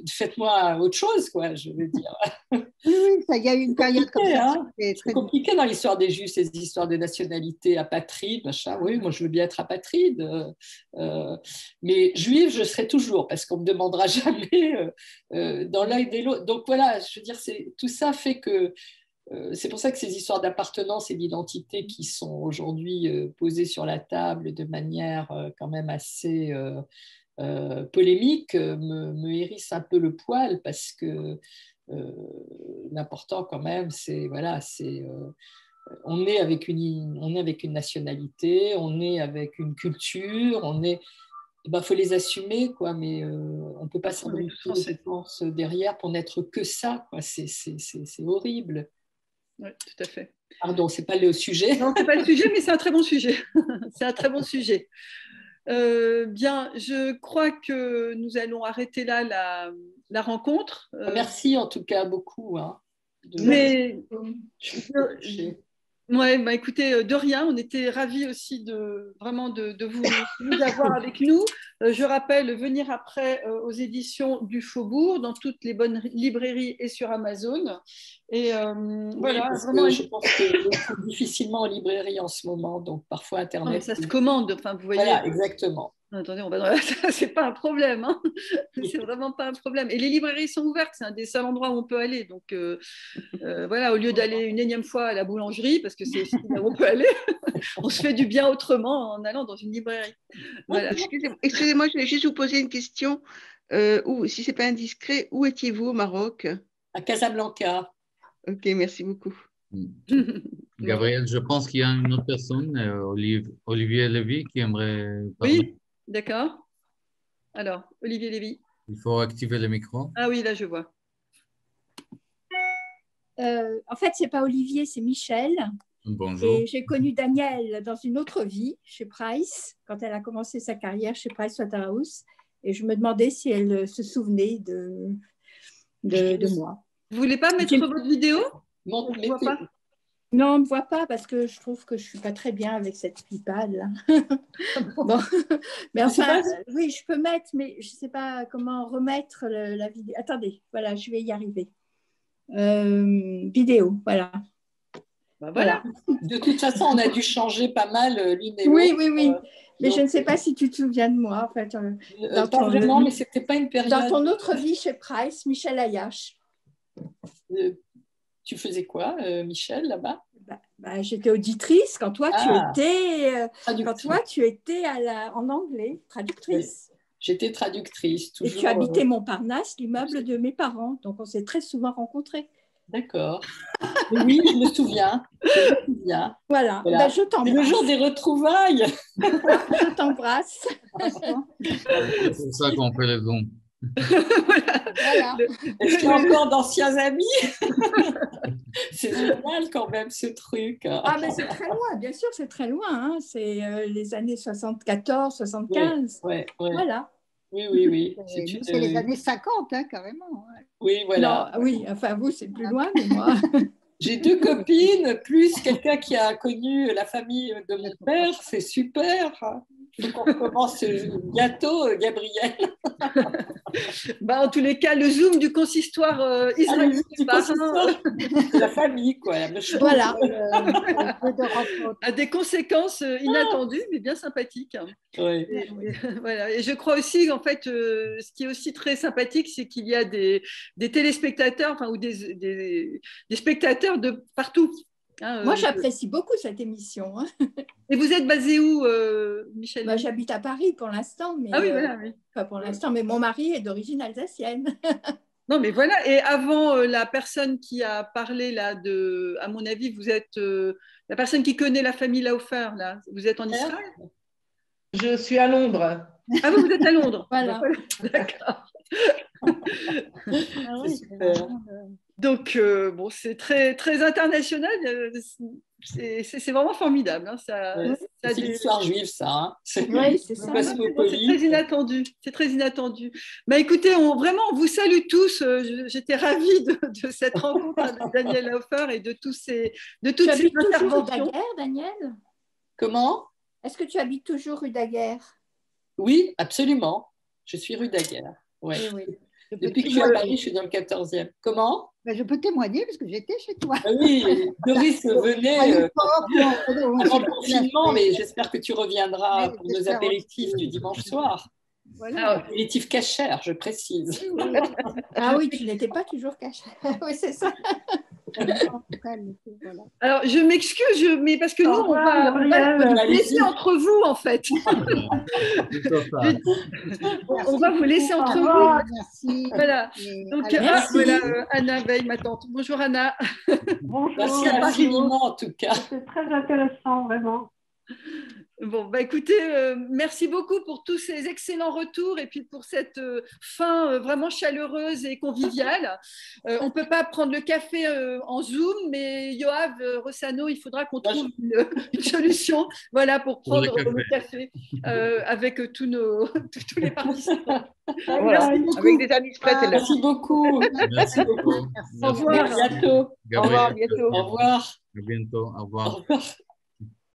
faites-moi autre chose, quoi, je veux dire. Oui, il y a eu une période comme ça. Hein, c'est compliqué dans l'histoire des Juifs, ces histoires de nationalité, apatride, machin. Oui, moi, je veux bien être apatride. Mais juive, je serai toujours, parce qu'on ne me demandera jamais dans l'un et de l'autre. Donc voilà, je veux dire, tout ça fait que c'est pour ça que ces histoires d'appartenance et d'identité qui sont aujourd'hui posées sur la table de manière quand même assez polémique me hérissent un peu le poil, parce que l'important quand même, c'est voilà, on est avec une nationalité, on est avec une culture, faut les assumer, quoi, mais on ne peut pas s'abriter, je pense, derrière pour n'être que ça, quoi. C'est horrible. Oui, tout à fait. Pardon, ce n'est pas le sujet. Non, ce n'est pas le sujet, mais c'est un très bon sujet. C'est un très bon sujet. Bien, je crois que nous allons arrêter là la rencontre. Merci en tout cas beaucoup. Hein, Ouais, bah écoutez, de rien, on était ravis aussi vraiment de vous avoir avec nous. Je rappelle, venir après aux éditions du Faubourg, dans toutes les bonnes librairies et sur Amazon. Et voilà, vraiment. Je pense que c'est difficilement en librairie en ce moment, donc parfois Internet. Non, mais ça se commande, enfin vous voyez. Voilà, exactement. Attendez, c'est pas un problème, hein. C'est vraiment pas un problème. Et les librairies sont ouvertes, c'est un des seuls endroits où on peut aller. Donc voilà, au lieu d'aller une énième fois à la boulangerie, parce que c'est aussi là où on peut aller, on se fait du bien autrement en allant dans une librairie. Voilà. Excusez-moi, je vais juste vous poser une question. Ou, si ce n'est pas indiscret, où étiez-vous au Maroc? À Casablanca. Ok, merci beaucoup. Gabriel, je pense qu'il y a une autre personne, Olivier Lévy, qui aimerait parler. Oui, d'accord. Alors, Olivier Lévy. Il faut activer le micro. Ah oui, là, je vois. En fait, ce n'est pas Olivier, c'est Michel. Bonjour. Et j'ai connu Danielle dans une autre vie, chez Price, quand elle a commencé sa carrière chez Price Waterhouse. Et je me demandais si elle se souvenait de moi. Vous voulez pas mettre votre vidéo? Non, On ne voit pas. Non, on ne me voit pas parce que je trouve que je ne suis pas très bien avec cette iPad là. Bon. Mais enfin, oui, je peux mettre, mais je ne sais pas comment remettre la vidéo. Attendez, voilà, je vais y arriver. Vidéo, voilà. Ben voilà. De toute façon, on a dû changer pas mal l'une et l'autre. Oui, oui, oui. Mais donc, je ne sais pas si tu te souviens de moi, en fait. Pas vraiment, mais c'était pas une période. Dans ton autre vie chez Price, Michel Ayache. Tu faisais quoi, Michel, là-bas? J'étais auditrice quand toi, tu étais en anglais, traductrice. Oui. J'étais traductrice, toujours. Et tu habitais Montparnasse, l'immeuble de mes parents. Donc, on s'est très souvent rencontrés. D'accord. Oui, je me souviens. Voilà. Ben, je t'embrasse. Le jour des retrouvailles. Je t'embrasse. C'est pour ça qu'on fait le Zoom. Voilà. Est-ce qu'il y a encore d'anciens amis? C'est génial quand même ce truc. Ah, mais c'est très loin, bien sûr, c'est très loin. Hein. C'est les années 74, 75. Ouais. Voilà. Oui. C'est les années 50, hein, carrément. Ouais. Oui, voilà. Non, oui, enfin, vous, c'est plus loin, mais moi. J'ai 2 copines, plus quelqu'un qui a connu la famille de mon père. C'est super. Il faut qu'on commence bientôt, Gabriel. En tous les cas, le Zoom du consistoire israélien. La famille, quoi. Voilà. A des conséquences inattendues, mais bien sympathiques. Oui. Voilà. Et je crois aussi, en fait, ce qui est aussi très sympathique, c'est qu'il y a des téléspectateurs, ou des spectateurs de partout. Hein, moi, j'apprécie beaucoup cette émission. Hein. Et vous êtes basé où, Michel? J'habite à Paris pour l'instant, mais oui, voilà, oui. Pas pour l'instant, mais mon mari est d'origine alsacienne. Non, mais voilà. Et avant la personne qui a parlé là, à mon avis, vous êtes la personne qui connaît la famille Laufer là. Vous êtes en Israël? Je suis à Londres. Ah, vous êtes à Londres. Voilà. D'accord. Ah oui, super. Donc, c'est très, très international. C'est vraiment formidable. Hein. C'est l'histoire juive, ça. Hein. Oui, c'est ça. C'est très inattendu. C'est très inattendu. Mais écoutez, vraiment, on vous salue tous. J'étais ravie de cette rencontre avec Daniel Laufer et de toutes ces interventions. Rue Daguerre, Daniel? Comment? Est-ce que tu habites toujours rue Daguerre? Oui, absolument. Je suis rue Daguerre. Ouais. Oui. Depuis que je suis à Paris, je suis dans le 14e. Comment? Je peux témoigner parce que j'étais chez toi. Ah oui, Doris venait avant le confinement, mais j'espère que tu reviendras pour nos apéritifs du dimanche soir. Voilà. Apéritifs cachers, je précise. Ah oui, tu n'étais pas toujours caché. Oui, c'est ça. Alors, je m'excuse, mais parce que nous, on va vous laisser entre vous, en fait. On va vous laisser entre vous. Merci. Voilà. Donc, voilà, Anna Veil, ma tante. Bonjour, Anna. Bonjour. Merci infiniment, en tout cas. C'est très intéressant, vraiment. Bon, écoutez, merci beaucoup pour tous ces excellents retours et puis pour cette fin vraiment chaleureuse et conviviale. On ne peut pas prendre le café en Zoom, mais Yoav, Rossano, il faudra qu'on trouve une solution pour prendre le café avec tous les participants. Voilà, avec des amis prêts. Merci beaucoup. Merci beaucoup. Au revoir, à bientôt. Gabriel. Au revoir, bientôt. Au revoir. À bientôt. Au revoir. Au revoir.